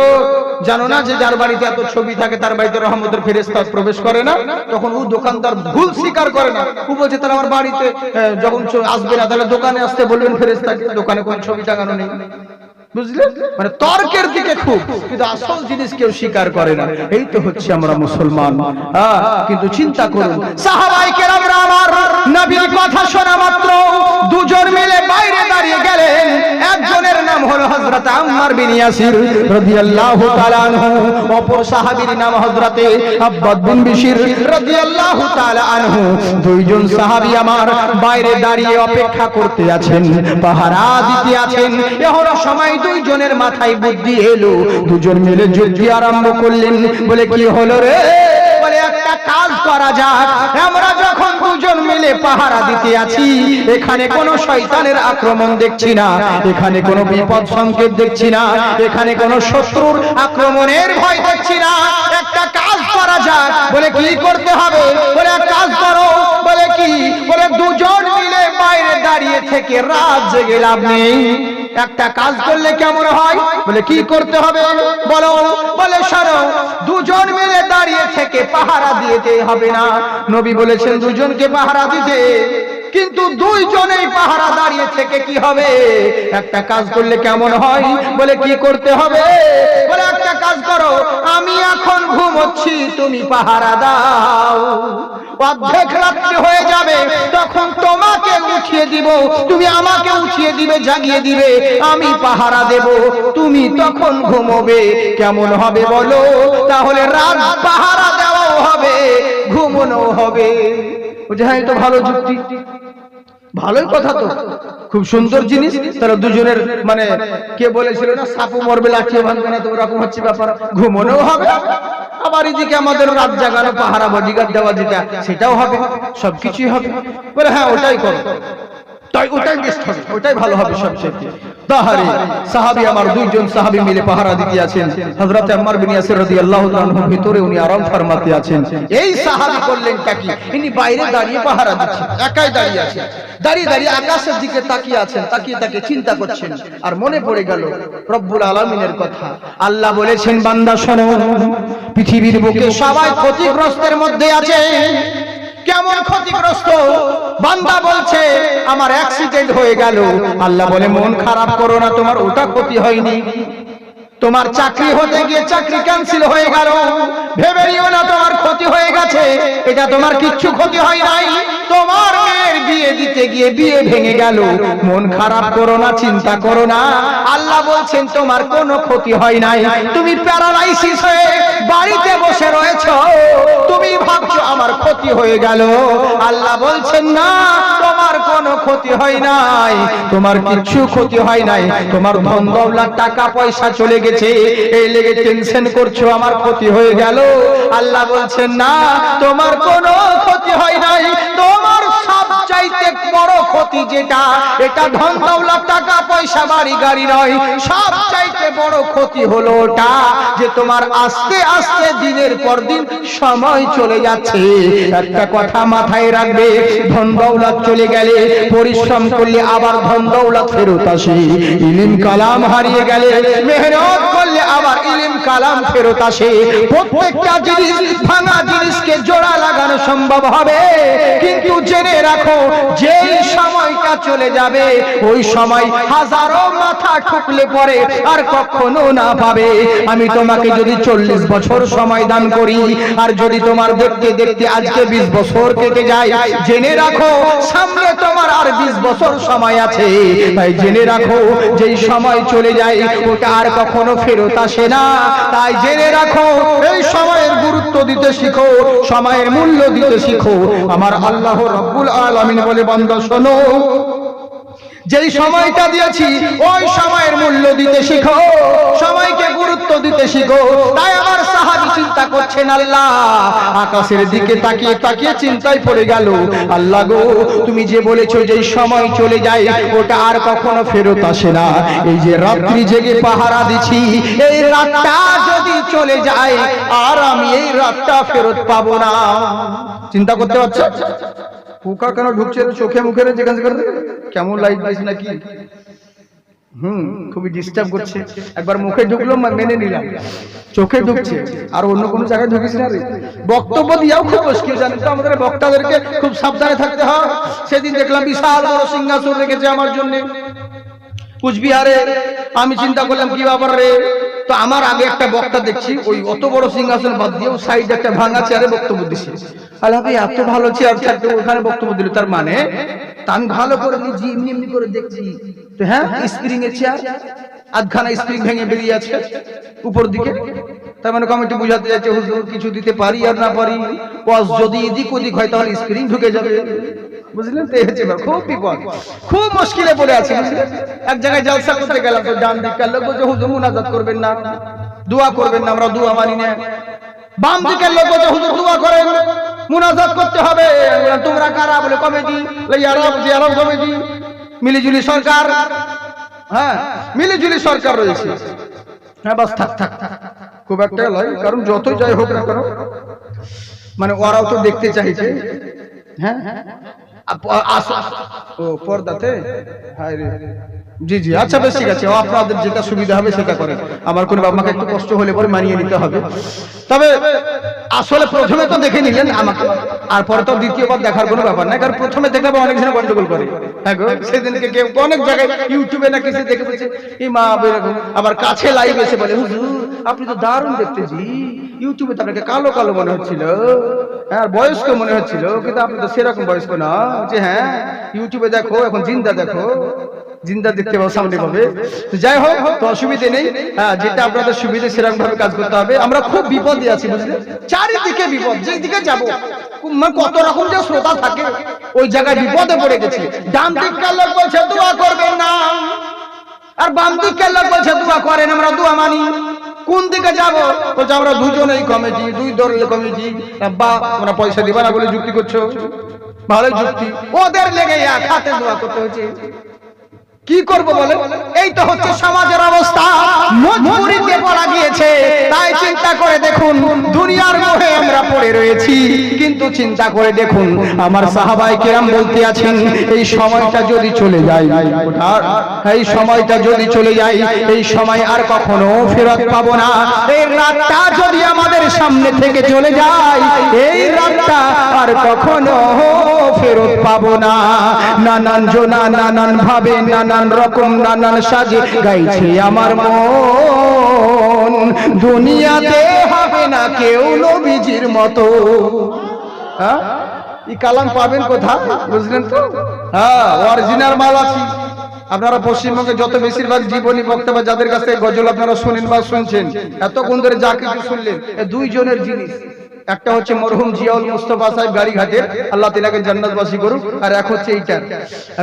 জানো না যে যার বাড়িতে এত ছবি থাকে তার বাড়িতে রহমতের ফেরেশতা প্রবেশ করে না? তখন ও দোকানদার ভুল স্বীকার করে না, ও বলছে তাহলে আমার বাড়িতে যখন আসবে না, তাহলে দোকানে আসতে বলবেন ফেরেশতাকে, দোকানে কোন ছবি টাঙানো নেই। বুঝলেন? মানে তর্কের দিকে খুব, কিন্তু আসল জিনিস কেউ স্বীকার করে না। এই তো হচ্ছে আমরা মুসলমান। কিন্তু চিন্তা করুন, সাহাবায়ে কেরামরা আমার নবীর কথা শোনা মাত্র দুজন মিলে বাইরে দাঁড়িয়ে গেলেন। একজনের নাম হলো হযরত আম্মার বিন ইয়াসির রাদিয়াল্লাহু তাআলা আনহু, অপর সাহাবীর নাম হযরতে আব্বাদ বিন বিশির রাদিয়াল্লাহু তাআলা আনহু। দুইজন সাহাবী আমার বাইরে দাঁড়িয়ে অপেক্ষা করতে আছেন, পাহারা দিতে আছেন। এহরা সময় দুইজনের মাথায় বুদ্ধি এলো, দুজন মিলে যুদ্ধ আরম্ভ করলেন। বলে কি হলো রে? বলে একটা কাজ করা যাক, আমরা যখন দুজন মিলে পাহারা দিতে আছি, এখানে কোনো শয়তানের আক্রমণ দেখছি না, এখানে কোনো বিপদ সংকেত দেখছি না, এখানে কোনো শত্রুর আক্রমণের ভয় দেখছি না। একটা কাজ করা যাক। বলে কি করতে হবে? বলে এক কাজ করো। বলে কি? বলে দুজন মিলে বাইরে দাঁড়িয়ে থেকে রাত জেগে লাভ নেই, একটা কাজ করলে কেমন হয়? বলে কি করতে হবে বলো? বলে শোনো, দুজন মিলে দাঁড়িয়ে থেকে পাহারা দিতে হবে না। নবী বলেছেন দুজনকে পাহারা দিতে, কিন্তু দুইজনেই পাহারা দাঁড়িয়ে থেকে কি হবে? একটা কাজ করলে কেমন হয়? বলে কি করতে হবে? বলে একটা কাজ করো, আমি এখন ঘুমোচ্ছি, তুমি পাহারা দাও। অর্ধেক রাত্রি হয়ে যাবে, তখন তোমাকে উঠিয়ে দিব, তুমি আমাকে উঠিয়ে দিবে, জাগিয়ে দিবে, আমি পাহারা দেব, তুমি তখন ঘুমোবে। কেমন হবে বলো? তাহলে রাত পাহারা দেওয়াও হবে, ঘুমানো হবে। হ্যাঁ, তো ভালো যুক্তি, ভালোই কথা, তো খুব সুন্দর জিনিস। তারা দুজনের মানে কে বলেছিল না, সাপু মরবে লাঠিও ভাঙবে না, তো ওরকম হচ্ছে ব্যাপার। ঘুমানো হবে, আবার এদিকে আমাদের রাত জাগানো, পাহারা বডিগার্ড দেওয়া, যেটা সেটাও হবে, সবকিছুই হবে। বলে হ্যাঁ ওটাই করো, তাই ওটাই বেস্ট হবে, ওটাই ভালো হবে সবচেয়ে। তাহারে সাহাবী আমার দুইজন সাহাবী মিলে পাহারা দিতে আছেন। হযরত আম্মার বিন ইয়াসির রাদিয়াল্লাহু তাআলা আনহু ভিতরে উনি আরাম ফরমাতে আছেন। এই সাহাবী করলেন কি, ইনি বাইরে দাঁড়িয়ে পাহারা দিচ্ছেন, একাই দাঁড়িয়ে আছেন। দাঁড়িয়ে দাঁড়িয়ে আকাশের দিকে তাকিয়ে আছেন, তাকিয়ে তাকিয়ে চিন্তা করছেন। আর মনে পড়ে গেল রব্বুল আলামিনের কথা। আল্লাহ বলেছেন, বান্দা শোনো, পৃথিবীর বুকে সবাই ক্ষতিগ্রস্তের মধ্যে আছে। কেমন ক্ষতিগ্রস্ত? বান্দা বলছে আমার অ্যাক্সিডেন্ট হয়ে গেল। আল্লাহ বলে মন খারাপ করো না, তোমার ওটা ক্ষতি হয়নি। তোমার চাকরি হতে গিয়ে চাকরি ক্যান্সেল হয়ে গেল, ভেবে নিও না তোমার ক্ষতি হয়ে গেছে, এটা তোমার কিচ্ছু ক্ষতি হয় নাই। তোমার মেয়ের বিয়ে দিতে গিয়ে বিয়ে ভেঙে গেল, মন খারাপ করো না, চিন্তা করো না, আল্লাহ বলছেন তোমার কোনো ক্ষতি হয় নাই। তুমি প্যারালাইসিস হয়ে বাড়িতে বসে রয়েছো, তুমি ভাবছো আমার ক্ষতি হয়ে গেল, আল্লাহ বলছেন না, তোমার কোনো ক্ষতি হয় নাই, তোমার কিচ্ছু ক্ষতি হয় নাই। তোমার ধন দৌলত টাকা পয়সা চলে গেছে, এই লেগে টেনশন করছো আমার ক্ষতি হয়ে গেল, আল্লাহ বলছেন না, তোমার কোনো ক্ষতি হয় নাই। তোমার সবচাইতে বড় ক্ষতি যেটা, এটা ধন দৌলত টাকা পয়সা বাড়ি গাড়ি নয়, সবচাইতে বড় ক্ষতি হলো ওটা যে তোমার আস্তে আস্তে দিনের পর দিন সময় চলে যাচ্ছে। একটা কথা মাথায় রাখবে, ধন দৌলত চলে গেলে, পরিশ্রম করলে আবার ধন দৌলত ফেরত আসে। ইলম কালাম হারিয়ে গেলে, মেহনত করলে আবার ইলম কালাম ফেরত আসে। প্রত্যেকটা জিনিস, ভাঙা জিনিসকে জোড়া লাগানো সম্ভব হবে, কিন্তু জেনে রাখো যেই সময়টা চলে যাবে ওই সময় হাজারো মাথা ঠুকলে পরে আর কখনো না পাবে। আমি তোমাকে যদি 40 বছর সময় দান করি, আর যদি তোমার দেখতে দেখতে আজকে 20 বছর কেটে যায়, জেনে রাখো সামনে তোমার আর 20 বছর সময় আছে। তাই জেনে রাখো যেই সময় চলে যায় ওটা আর কখনো ফেরত আসে না। তাই জেনে রাখো, এই সময়ের গুরুত্ব দিতে শিখো, সময়ের মূল্য দিতে শিখো। আমার আল্লাহ রাব্বুল আলামিন বলে, বান্দা শোনো, যেই সময়টা দিয়েছি ওই সময়ের মূল্য দিতে শিখো, সময়কে গুরুত্ব দিতে শিখো। তাই আমার সাহাবী চিন্তা করছেন, আল্লাহ আকাশের দিকে তাকিয়ে তাকিয়ে চিন্তায় পড়ে গেল, আল্লাহ গো, তুমি যে বলেছো যেই সময় চলে যায় ওটা আর কখনো ফেরত আসে না, এই যে রাত্রি জেগে পাহারা দিছি, এই রাতটা যদি চলে যায় আর আমি এই রাতটা ফেরত পাবো না। চিন্তা করতে পারছো? পোকা কেন ঢুকছে চোখে মুখে, যেখানে যেখানে কেমন লাইট দিয়েছে নাকি, খুবই ডিস্টার্ব করছে। একবার মুখে ঢুকলো মেনে নিলাম, চোখে ঢুকছে, আর অন্য কোনো জায়গায় ঢুকিস না রে। বক্তব্য দিয়েও খুব মুশকিল, জানেন তো, আমাদের বক্তাদেরকে খুব সাবধানে থাকতে হয়। সেদিন দেখলাম বিশাল বড় সিংহাসন রেখেছে আমার জন্য কুচবিহারে। আমি চিন্তা করলাম কি ব্যাপার রে, তো আমার আগে একটা বক্তা দেখছি ওই অত বড় সিংহাসন বাদ দিয়ে সাইড একটা ভাঙা চেয়ারে বক্তব্য দিচ্ছে। আল্লাহ ভাই, এত ভালো চেয়ার থাকতে ওখানে বক্তব্য দিল, তার মানে তা আমি ভালো করে নিজে এমনি এমনি করে দেখছি, তো হ্যাঁ স্প্রিং এর চেয়ার, আধখানা স্প্রিং ভেঙে বেরিয়ে আছে উপর দিকে। তার মানে কমিটি বুঝাতে যাচ্ছে হুজুর কিছু দিতে পারি আর না পারি, ওয়াজ যদি এদিক ওদিক হয় তাহলে স্প্রিং ঢুকে যাবে, বুঝলেন তো? খুব বিপদ, খুব মুশকিলে পড়ে আছি। এক জায়গায় জলসা করতে গেলাম, তো ডান দিককার লোক বলছে হুজুর মুনাজাত করবেন না, দোয়া করবেন না, আমরা দোয়া মানি না। বাম দিকের লোক বলছে হুজুর দোয়া করেন, মুনাজাত করতে হবে। তোমরা কারা? বলে কমিটি, আরব কমিটি, মিলিজুলি সরকার। হ্যাঁ, মিলিজুলি সরকার রয়েছে। হ্যাঁ বাস, থাক থাক, খুব একটা লয়, কারণ যতই যাই হোক না কেন, মানে ওরাও তো দেখতে চাইছে। হ্যাঁ, ও পর্দাতে, হায় রে, জি জি, আচ্ছা বেশ ঠিক আছে, আপনাদের যেটা সুবিধা হবে সেটা করেন, আমার কোনো বাবা মাকে একটু কষ্ট হলে পরে মানিয়ে নিতে হবে। তবে আসলে প্রথমে তো দেখে নিলেন আমাকে, আর পরে তো দ্বিতীয়বার দেখার কোনো ব্যাপার নাই, কারণ প্রথমে দেখলে অনেক জন গন্ডগোল করে। হ্যাঁ গো, সেদিনকে কেউ অনেক জায়গায় ইউটিউবে না কিছু দেখে বলছে এই মা এরকম, আবার কাছে লাইভ এসে বলে হুজুর আপনি তো দারুণ দেখতেছি, ইউটিউবে তো আপনাকে কালো কালো মনে হচ্ছিল, হ্যাঁ বয়স্ক মনে হচ্ছিল, কিন্তু আপনি তো সেরকম বয়স্ক না। যে হ্যাঁ ইউটিউবে দেখো, এখন জিন্দা দেখো, জিন্দা দেখতে পাবো, সামনে পাবে। যাই হোক, তো অসুবিধে নেই, হ্যাঁ যেটা আপনাদের সুবিধা সেরকম ভাবে কাজ করতে হবে। আমরা খুব বিপদে আছি, বুঝলেন, চারিদিকে বিপদ, যেদিকে যাবো কত রকম যে শ্রোতা থাকে, ওই জায়গায় বিপদে পড়ে গেছে। ডান দিককার লোক বলছে দোয়া করবেন না, আর বাম দিককার লোক বলছে দোয়া করেন, আমরা দোয়া মানি। কোন দিকে যাবো? বলছে আমরা দুজনেই কমিটি, দুই দলের কমিটি, বা আমরা পয়সা দিবা না বলে যুক্তি করছো। ভালো যুক্তি, ওদের লেগে এক হাতে দোয়া করতে হয়েছে। কি করব বলে? এই তো হচ্ছে সমাজের অবস্থা, মজবুরিতে পড়া গিয়েছে। তাই চিন্তা করে দেখুন, দুনিয়ার মোহে আমরা পড়ে রয়েছি, কিন্তু চিন্তা করে দেখুন আমার সাহাবায়ে কেরাম বলতে আছেন এই সময়টা যদি চলে যায়, এই সময়টা যদি চলে যায়, এই সময় আর কখনো ফেরত পাবো না। এই রাতটা যদি আমাদের সামনে থেকে চলে যায়, এই রাতটা আর কখনো ফেরত পাবো না। নানান জনা নানান ভাবে নানা নানান রকম নানান সাজে গাইছে আমার মন, দুনিয়াতে হবে না কেউ নবীজির মতো। হ্যাঁ, এই কালাম পাবেন কোথায় বুঝলেন তো? হ্যাঁ, অরিজিনাল মাল আছে। আপনারা পশ্চিমবঙ্গে যত বেশিরভাগ জীবনী বক্তব্য যাদের কাছে গজল আপনারা শুনেন বা শুনছেন, এতক্ষণ ধরে যা কিছু শুনলেন, দুইজনের জিনিস। একটা হচ্ছে মরহুম জিয়াউল মুস্তাফা সাহেব গাড়িঘাটের, আল্লাহ তাআলাকে জান্নাতবাসী করুক, আর এক হচ্ছে এইটার,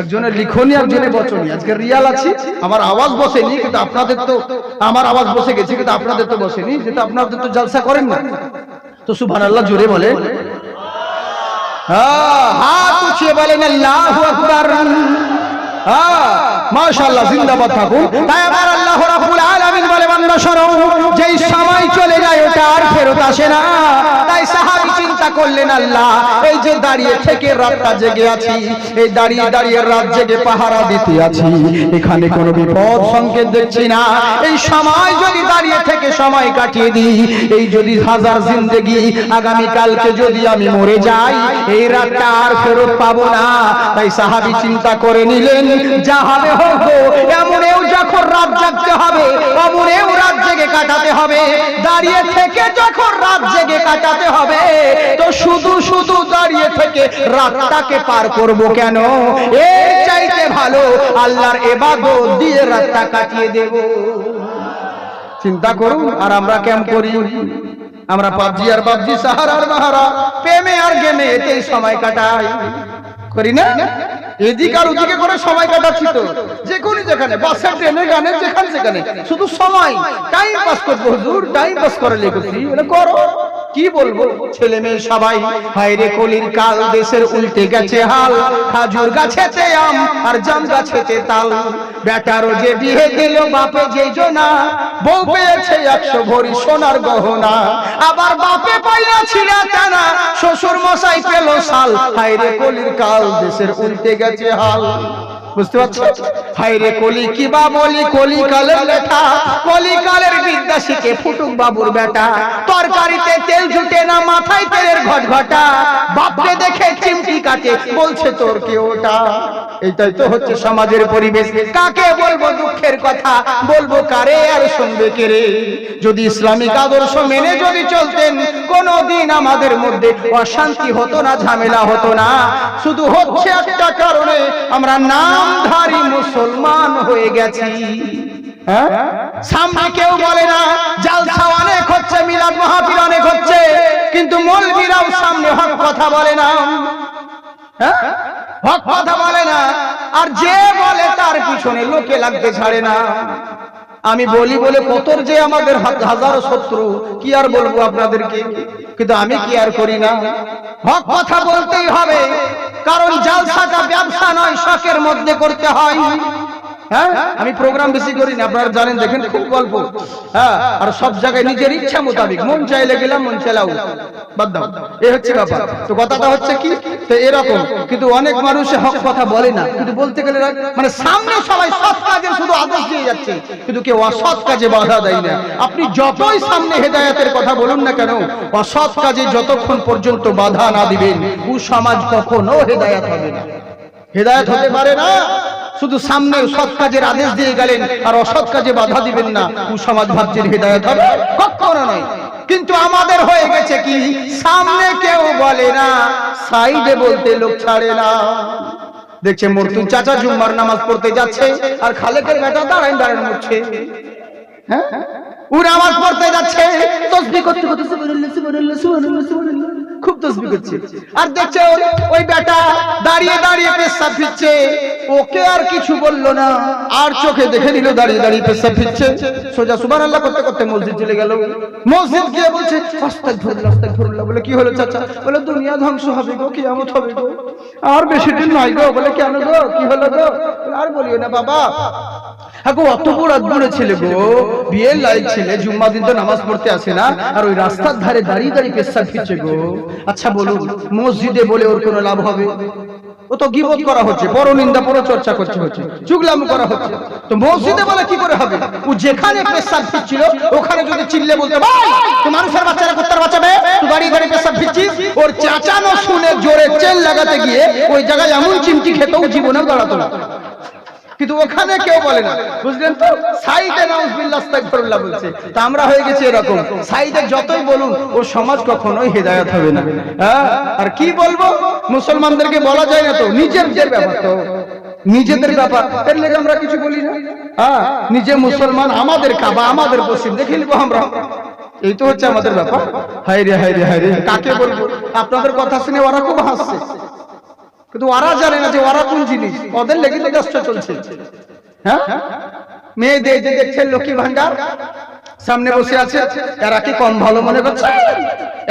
একজনের লিখনি একজনের বচনী। আজকে রিয়াল আছে, আমার আওয়াজ বসেনি, কিন্তু আপনাদের তো আমার আওয়াজ বসে গেছে, কিন্তু আপনাদের তো বসেনি, যেটা আপনাদের তো জালসা করেন না। তো সুবহানাল্লাহ জোরে বলে, হ্যাঁ, হাত উঠিয়ে বলেন আল্লাহু আকবার। হ্যাঁ, মাশাআল্লাহ, জিন্দাবাদ থাকুন। তাই আমার আল্লাহ রাব্বুল আলামিন বলে, বান্দা শোনো, যেই সময় চলে যায় ওটা আর ফেরত আসে না। তাই সাহাবী চিন্তা করলেন, আল্লাহ, এই যে দাঁড়িয়ে থেকে রাতটা জেগে আছি, এই দাঁড়িয়ে দাঁড়িয়ে রাত জেগে পাহারা দিতে আছি, এখানে কোনো বিপদ সংকেত দেখছি না। এই সময় যদি দাঁড়িয়ে থেকে সময় কাটিয়ে দিই, এই যদি হাজার জিন্দেগি আগামী কালকে যদি আমি মরে যাই, এই রাতটা আর ফেরত পাবো না। তাই সাহাবী চিন্তা করে নিলেন, যা হবে হোক, এমনেও যখন রাত জাগতে হবে, অমনেও রাত জেগে কাটাতে হবে। দাঁড়িয়ে থেকে যখন রাত জেগে কাটাতে হবে, তো শুধু শুধু দাঁড়িয়ে থেকে রাতটাকে পার করব কেন? এর চাইতে ভালো আল্লাহর ইবাদত দিয়ে রাতটা কাটিয়ে দেব। চিন্তা করুন। আর আমরা কেমন করি? আমরা পাবজি আর পাবজি, সাহারা আর বাহারা, প্রেমে আর গেমে এতেই সময় কাটাই, করি না? এদিক আর ওদিকে করে সময় কাটাচ্ছি তো, যে কোনো যেখানে, বাসে, ট্রেনে, গানে, যেখানে যেখানে শুধু সময় টাইম পাস করবো। হুজুর টাইম পাস করে লেগেছি, এটা করো। কি বলবো, ছেলে মেয়ে সবাই হায়রে কলির কাল, দেশের উল্টে গেছে হাল। খাজুর গাছেতে আম আর জাম গাছেতে তাল, বেটারও যে বিয়ে দিল বাপে যে জনা, বউ পেয়েছে 100 ভরি সোনার গহনা। আবার বাপে পাইয়া ছিল টানা, শ্বশুর মশাই পেল শাল। হায়রে কলির কাল, দেশের উল্টে গেছে হাল। বুঝতে পারছো? হায়রে কলি কি বা বলি, কলি কালের লেখা, কলি কালের বিদ্যা শিখে ফুটুক বাবুর বেটা। তরকারিতে তেল জুটে না, মাথায় তেলের ঘটঘটা, বাপকে দেখে চিমটি কাটে, বলছে তোর কে ওটা। এটাই তো হচ্ছে সমাজের পরিবেশ। কাকে বলবো দুঃখের কথা, বলবো কারে আর শুনবে কে রে? যদি ইসলামিক আদর্শ মেনে যদি চলতেন, কোনদিন আমাদের মধ্যে অশান্তি হতো না, ঝামেলা হতো না। শুধু হচ্ছে একটা কারণে, আমরা নামধারী মুসলমান হয়ে গেছি। হ্যাঁ, সামনে কেউ বলে না, জালসা অনেক হচ্ছে, মিলাদ মাহফিল অনেক হচ্ছে, কিন্তু মৌলবীরাও সামনে হক কথা বলে না। হ্যাঁ, হক কথা বলে না, আর যে বলে তার পিছনে লোকে লাগতে ছাড়ে না। আমি বলি বলে কতর যে আমাদের হাজারো শত্রু, কি আর বলবো আপনাদেরকে, কিন্তু আমি কি আর করি না। হক কথা বলতেই হবে, কারণ জালসাটা ব্যবসা নয়, শখের মধ্যে করতে হয়। হ্যাঁ, আমি প্রোগ্রাম বেশি করি না, আপনারা জানেন, দেখেন খুব গল্প। হ্যাঁ, আর সব জায়গায় নিজের ইচ্ছা মোতাবেক, মন চাইলে গেলাম, মন চাইলাও বাদ দাও, এই হচ্ছে ব্যাপার। তো কথাটা হচ্ছে কি, তো এরকম। কিন্তু অনেক মানুষ হক কথা বলে না, কিন্তু বলতে গেলে মানে সামনে সবাই সৎ কাজে শুধু আদেশ দিয়ে যাচ্ছে, কিন্তু কেউ অসৎ কাজে বাধা দেয় না। আপনি যতই সামনে হেদায়েতের কথা বলুন না কেন, অসৎ কাজে যতক্ষণ পর্যন্ত বাধা না দিবেন, ও সমাজ কখনো হেদায়েত হবে না, হেদায়েত হতে পারে না। শুধু সামনে সৎ কাজের আদেশ দিয়ে গেলেন আর অসৎ কাজে বাধা দিবেন না, ও সমাজ ভাবছেন হেদায়েত হবে, কখনো নয়। কিন্তু আমাদের হয়ে গেছে কি, সামনে কেউ বলে না, সাইডে বলতে লোক ছাড়ে না। দেখছে মর্তুন চাচা জুম্মার নামাজ পড়তে যাচ্ছে, আর খালেকের বেটা দাঁড়ায় দাঁড়ায় মুছছে। হ্যাঁ, ও নামাজ পড়তে যাচ্ছে, তাসবিহ করতে করতে সুবহানাল্লাহ সুবহানাল্লাহ সুবহানাল্লাহ সুবহানাল্লাহ খুব তাসবিহ করছে, আর দেখছে ওই বেটা দাঁড়িয়ে দাঁড়িয়ে পেশাব ফিরছে। ওকে আর কিছু বললো না, আর চোখে দেখে নিল দাঁড়িয়ে দাঁড়িয়ে পেশাব ফিরছে। সোজা সুবহানাল্লাহ করতে করতে মসজিদ চলে গেল। মসজিদ গিয়ে বলছে আস্তাগফিরুল্লাহ আস্তাগফিরুল্লাহ। বলে কি হলো চাচা? বলে দুনিয়া ধ্বংস হবে গো, কিয়ামত হবে গো, আর বেশি দিন নাই গো। বলে কেন গো, কি হলো গো? আর বলিও না বাবা, হ্যাঁ গো, অত বড় আদবুড়ে ছেলে গো, বিয়ের লাইক ছেলে, জুম্মা দিন তো নামাজ পড়তে আসে না, আর ওই রাস্তার ধারে দাঁড়িয়ে দাঁড়িয়ে পেশাব ফিরছে গো। আচ্ছা বলুন, মসজিদে বলে ওর কোনো লাভ হবে? ও তো গীবত করা হচ্ছে, বড় নিন্দা বড় চর্চা করছে, চুগলাম করা হচ্ছে। তো মসজিদে বলে কি করে হবে? ও যেখানে পেশাব ফিরছিল ওখানে যদি চিল্লে বলতে, ভাই তো মানুষের বাচ্চারা কোত্তার বাঁচাবে, তুই দাঁড়িয়ে দাঁড়িয়ে পেশাব ফিরছিস, ওর চাচানো শুনে জোরে চেল লাগাতে গিয়ে ওই জায়গায় এমন চিমটি খেতেও জীবনেও দাঁড়াতো না। কিন্তু ওখানে কেউ বলে না, বুঝলেন তো? সাইদে নাউজুবিল্লাহ আস্তাগফিরুল্লাহ বলছে। তা আমরা হয়ে গেছি এরকম, সাইদে যতই বলুন ও সমাজ কখনোই হেদায়েত হবে না। হ্যাঁ, আর কি বলবো, মুসলমানদেরকে বলা যায় না তো, নিজেদের ব্যাপার তো, নিজেদের ব্যাপার, এর লেগে আমরা কিছু বলি না। হ্যাঁ, নিজে মুসলমান, আমাদের কাবা, আমাদের পশ্চিম দেখে নিবো আমরা, এই তো হচ্ছে আমাদের ব্যাপার। হায় রে হায় রে হায় রে, কাকে বলবো? আপনাদের কথা শুনে ওরা খুব হাসছে, কিন্তু ওরা জানে না যে ওরা কোন জিনিস, ওদের লেগে তো দেশটা চলছে। হ্যাঁ, মেয়েদের যে দেখছেন লক্ষ্মী ভান্ডার সামনে বসে আছে, এরা কি কম ভালো মনে করছে?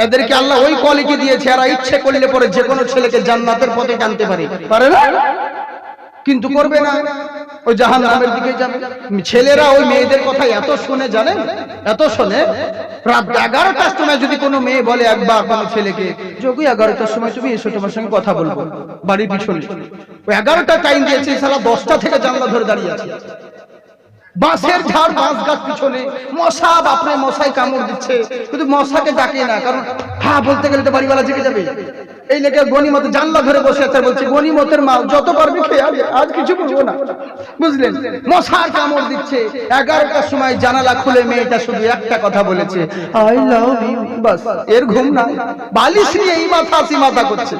এদেরকে আল্লাহ ওই কোয়ালিটি দিয়েছে, এরা ইচ্ছে করলে পরে যে কোনো ছেলেকে জান্নাতের পথে টানতে পারে না? কিন্তু করবে না, ওই জাহান্নামের দিকে যাবে। ছেলেরা ওই মেয়েদের কথা এত শুনে, জানেন, এত শুনে, রাত 11টার সময় যদি কোনো মেয়ে বলে একবার কোনো ছেলেকে, যোগী 11টার সময় তুমি এসো, তোমার সঙ্গে কথা বলবো, বাড়ির পিছনে, ওই 11টা টাইম দিয়েছে, সারা 10টা থেকে জানলা ধরে দাঁড়িয়ে আছে। বাঁশের ঝাড়, বাঁশ গাছ পিছনে, মশা, বাপরে মশাই কামড় দিচ্ছে, কিন্তু মশাকে ডাকে না, কারণ হ্যাঁ বলতে গেলে তো বাড়িওয়ালা জেগে যাবে। এই লেগে গনিমত জানলা ধরে বসে আছে, বলছে গনিমতের মা যত পারবি খেয়ে আজ কিছু বলবো না, বুঝলেন? মশার কামড় দিচ্ছে। 11টার সময় জানালা খুলে মেয়েটা শুধু একটা কথা বলেছে, আই লাভ ইউ, বাস, এর ঘুম না, বালিশ নিয়ে এই মাথা আসি মাথা করছে।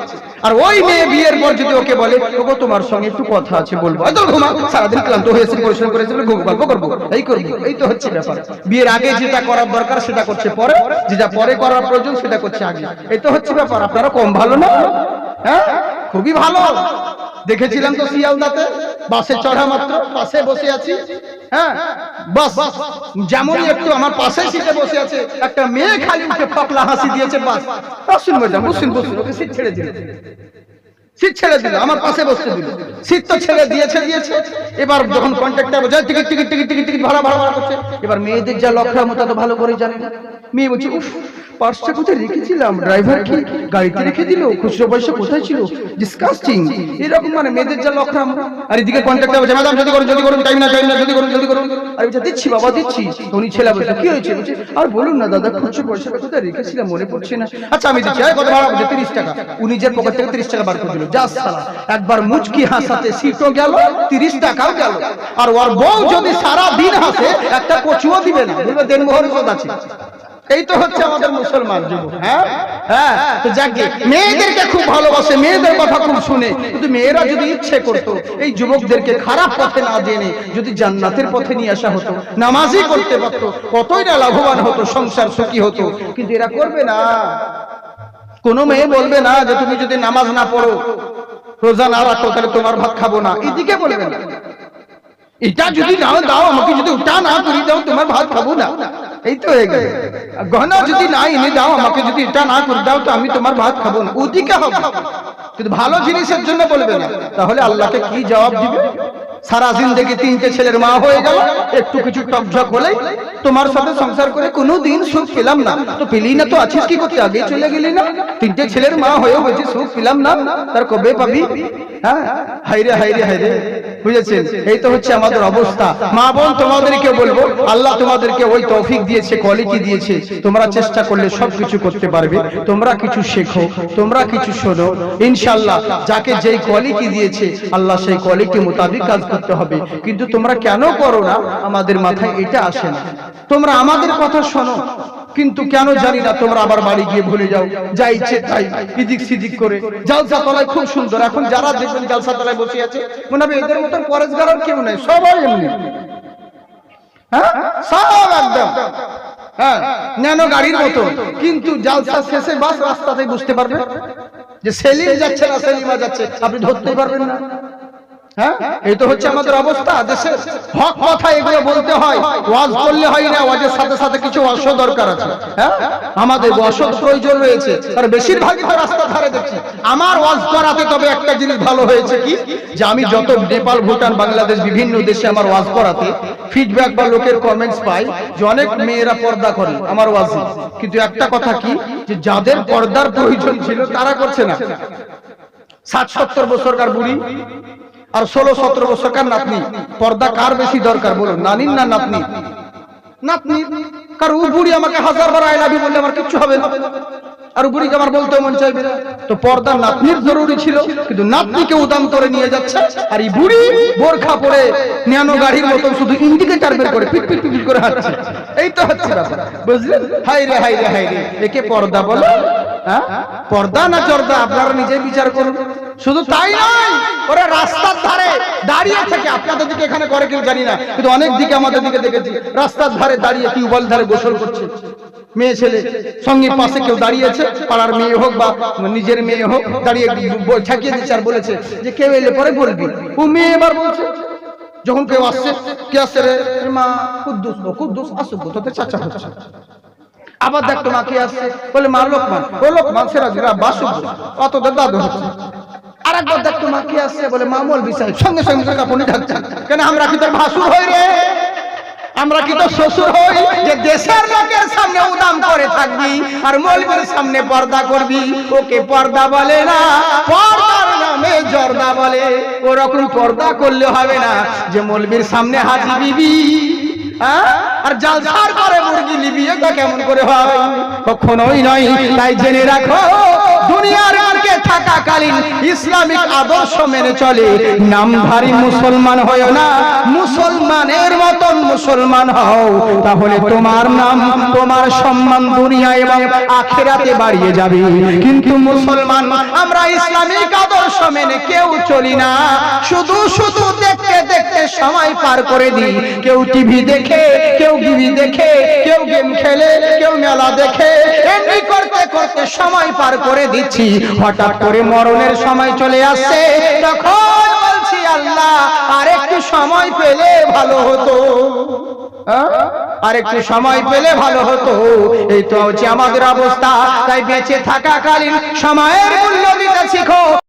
আর ওই মেয়ে বিয়ের পর যদি ওকে বলে, ওগো তোমার সঙ্গে একটু কথা আছে বলবো, এত ঘুমা, সারাদিন ক্লান্ত হয়েছে, পরিশ্রম করেছে, ঘুম গল্প করবো, এই করবো, এই তো হচ্ছে ব্যাপার। বিয়ের আগে যেটা করার দরকার সেটা করছে পরে, যেটা পরে করার প্রয়োজন সেটা করছে আগে, এই তো হচ্ছে ব্যাপার। আপনারা কম ভালো না? হ্যাঁ, খুবই ভালো। দেখেছিলাম তো শিয়ালদাতে, বাসে চড়া মাত্র পাশে বসে আছি, হ্যাঁ, বাস যেমনই একটু আমার পাশে সিটে বসে আছে, একটা মেয়ে খালি উঠে ফকলা হাসি দিয়েছে, বাস বসুন ম্যাডাম, বসুন বসুন, ওকে সিট ছেড়ে দিল, সিট ছেড়ে দিল, আমার পাশে বসতে দিল, সিট তো ছেড়ে দিয়েছে। এবার যখন কন্ট্রাক্টর বোঝায় ticket ticket ticket ticket ticket ভাড়া ভাড়া করছে, এবার মেয়েদের যা লক্ষণ তা তো ভালো করে জানে। মেয়ে বলছে, উফ, পার্সটা কোথায় রেখেছিলাম, ড্রাইভার কি গাড়িতে রেখে দিল, খুচরো পয়সা কোথায় ছিল, ডিসকাস্টিং, এরকম মানে মেয়েদের যা লক্ষণ। আর এদিকে কন্ট্রাক্টর বলছে, ম্যাডাম যদি করুন, টাইম না, যদি করুন। আর বলছে, দিচ্ছি বাবা দিচ্ছি। উনি ছেলে বলছে, কি হয়েছে? বলছে, আর বলুন না দাদা, খুচরো পয়সাটা কোথায় রেখেছিলাম মনে পড়ছে না। আচ্ছা আমি দিচ্ছি, কত ভাড়া? বলছে 30 টাকা। উনি নিজের পকেট থেকে 30 টাকা বার করে দিল। যা সালা, একবার মুচকি হাসাতে সিটও গেল, 30 টাকাও গেল। আর ওর বউ যদি সারা দিন হাসে, একটা কচুও দিবে না, বলবে দেনমোহর কোথা আছে। এই তো হচ্ছে আমাদের মুসলমান যুবক। হ্যাঁ হ্যাঁ, তো যাকে মেয়েদেরকে খুব ভালোবাসে, মেয়েদের কথা খুব শুনে, কিন্তু মেয়েরা যদি ইচ্ছে করতো এই যুবকদেরকে খারাপ পথে না জেনে যদি জান্নাতের পথে নিয়ে আসা হতো, নামাজি করতে পারতো, কতই না লাভবান হতো, সংসার সুখী হতো। কিন্তু এরা করবে না। কোনো মেয়ে বলবে না যে তুমি যদি নামাজ না পড়ো, রোজা না রাখো, তাহলে তোমার ভাত খাবো না, এদিকে বলবে না। এটা যদি নাও দাও আমাকে, যদি ওটা না করি দাও, তোমার ভাত খাবো না, এই তো হয়ে গেল। গহনা যদি না এনে দাও আমাকে, যদি এটা না করে দাও, তো আমি তোমার ভাত খাবো না, ওদিকে হবে। কিন্তু ভালো জিনিসের জন্য বলবে না, তাহলে আল্লাহকে কি জবাব দিবে? সারা জিন্দেগি 3টে ছেলের মা হয়ে গেল, একটু কিছু টকঝক হলে তোমার সাথে সংসার করে কোনোদিন সুখ পেলাম না, তো পেলি না তো আছিস কি করতে, আগে চলে গেলি না? 3টে ছেলের মা হয়েও বলছি সুখ পেলাম না, তার কবে পাবি? হ্যাঁ, হাইরে হাইরে হাইরে, বুঝেছেন? এই তো হচ্ছে আমাদের অবস্থা। মা বোন, তোমাদেরকে বলবো, আল্লাহ তোমাদেরকে ওই তৌফিক দিয়েছে, কোয়ালিটি দিয়েছে, তোমরা চেষ্টা করলে সবকিছু করতে পারবে। তোমরা কিছু শেখো, তোমরা কিছু শোনো, ইনশাআল্লাহ যাকে যেই কোয়ালিটি দিয়েছে আল্লাহ সেই কোয়ালিটি মোতাবেক কাজ করতে হবে। কিন্তু তোমরা কেন করো না, আমাদের মাথায় এটা আসে না। তোমরা আমাদের কথা শোনো, কিন্তু কেন জানি না তোমরা আবার বাড়ি গিয়ে ভুলে যাও, যা ইচ্ছে তাই ইদিক সিদিক করে। জালসা তলায় খুব সুন্দর, এখন যারা দেখবেন জালসা তলায় বসে আছে, মনে হবে এদের মতন পরেশগার আর কেউ নাই, সবাই এমনি। হ্যাঁ, সব একদম হ্যাঁ ন্যানো গাড়ির মতো, কিন্তু জালসা শেষে বাস রাস্তাতেই বুঝতে পারবে যে সেলিম যাচ্ছে না সেলিমা যাচ্ছে, আপনি ধরতেই পারবেন না। হ্যাঁ, এই তো হচ্ছে আমাদের অবস্থা। দেশের হক কথা এগুলো বলতে হয়, ওয়াজ করলে হয় না, ওয়াজের সাথে সাথে কিছু ওয়াজও দরকার আছে। হ্যাঁ, আমাদের ওয়াজের প্রয়োজন রয়েছে, আর বেশিরভাগই তো রাস্তা ধারে দেখছি। আমার ওয়াজ করাতে তবে একটা জিনিস ভালো হয়েছে কি, যে আমি যত নেপাল, ভুটান, বাংলাদেশ বিভিন্ন দেশে আমার ওয়াজ করাতে ফিডব্যাক বা লোকের কমেন্টস পাই যে অনেক মেয়েরা পর্দা করে আমার ওয়াজে। কিন্তু একটা কথা কি, যে যাদের পর্দার প্রয়োজন ছিল তারা করছে না। 60-70 বছরকার বুড়ি আর 16-17 বছরকার নাতনি, পর্দা কার বেশি দরকার বলুন, নানির না নাতনি? নাতনি। কারণ ও বুড়ি আমাকে 1000 বার আই লাভ ইউ বললে আমার কিচ্ছু হবে না, আর বুড়িকে আমার বলতে মন চাইবে না। তো পর্দা নাতনির জরুরি ছিল, কিন্তু নাতনিকে উদাম করে নিয়ে যাচ্ছে, আর এই বুড়ি বোরখা পরে ন্যানো গাড়ির মতো শুধু ইন্ডিকেটর বের করে পিট পিট পিট করে হাঁটছে। এই তো হচ্ছে ব্যাপার, বুঝলেন? হাই রে হাই রে হাই রে, একে পর্দা বলে? হ্যাঁ, পর্দা না জর্দা আপনারা নিজে বিচার করুন। শুধু তাই নয়, ওরা রাস্তার ধারে দাঁড়িয়ে থেকে, আপনাদের দিকে এখানে করে কেউ জানি না, কিন্তু অনেক দিকে আমাদের দিকে দেখেছি, রাস্তার ধারে দাঁড়িয়ে টিউবওয়েল ধারে গোসল করছে মেয়ে ছেলে, সঙ্গে পাশে কেউ দাঁড়িয়েছে, পাড়ার মেয়ে হোক বা নিজের মেয়ে হোক, দাঁড়িয়ে ঠাকিয়ে দিচ্ছে আর বলেছে যে কেউ এলে পরে বলবি। ও মেয়ে এবার বলছে, যখন কেউ আসছে, কে আসছে রে? মা কুদ্দুস, কুদ্দুস আসুক, তোদের চাচা হচ্ছে। আবার দেখতো মা কে আসছে, বলে মা লোকমান, ও লোকমান সেরা বাসুক, অতদের দাদু হচ্ছে। আর একবার দেখতো মা কে আসছে, বলে মা মৌলবি সাহেব, সঙ্গে সঙ্গে কাপড়ি ঢাকছে। কেন আমরা কি তোর ভাসুর হই রে? আমরা কি তো শ্বশুর হই যে দেশের লোকের সামনে উদাম করে থাকবি আর মৌলবীর সামনে পর্দা করবি? ওকে পর্দা বলে না, পর্দার নামে জর্দা বলে। ওরকম পর্দা করলে হবে না যে মৌলবীর সামনে হাজি বিবি আর জালসার করে মুরগি নিবি, এটা কেমন করে হয়? কখনোই নয়। তাই জেনে রাখো, দুনিয়ার বুকে থাকাকালীন ইসলামিক আদর্শ মেনে চলে, নামধারী মুসলমান হয় না, মুসলমানের মতন মুসলমান হও, তাহলে তোমার নাম, তোমার সম্মান দুনিয়া এবং আখিরাতে বাড়িয়ে যাবে। কিন্তু মুসলমান আমরা ইসলামিক আদর্শ মেনে কেউ চলি না, শুধু শুধু দেখতে দেখতে সময় পার করে দিই। কেউ টিভি দেখে, কেউ টিভি দেখে, কেউ গেম খেলে, কেউ মেলা দেখে, এমনি করতে করতে সময় পার করে দিচ্ছি। হঠাৎ করে মরণের সময় চলে আসছে, তখন বলছি আল্লাহ আর একটু সময় পেলে ভালো হতো, আর একটু সময় পেলে ভালো হতো। এই তো হচ্ছে আমাদের অবস্থা। তাই বেঁচে থাকাকালীন সময়ের মূল্য দিতে শিখো।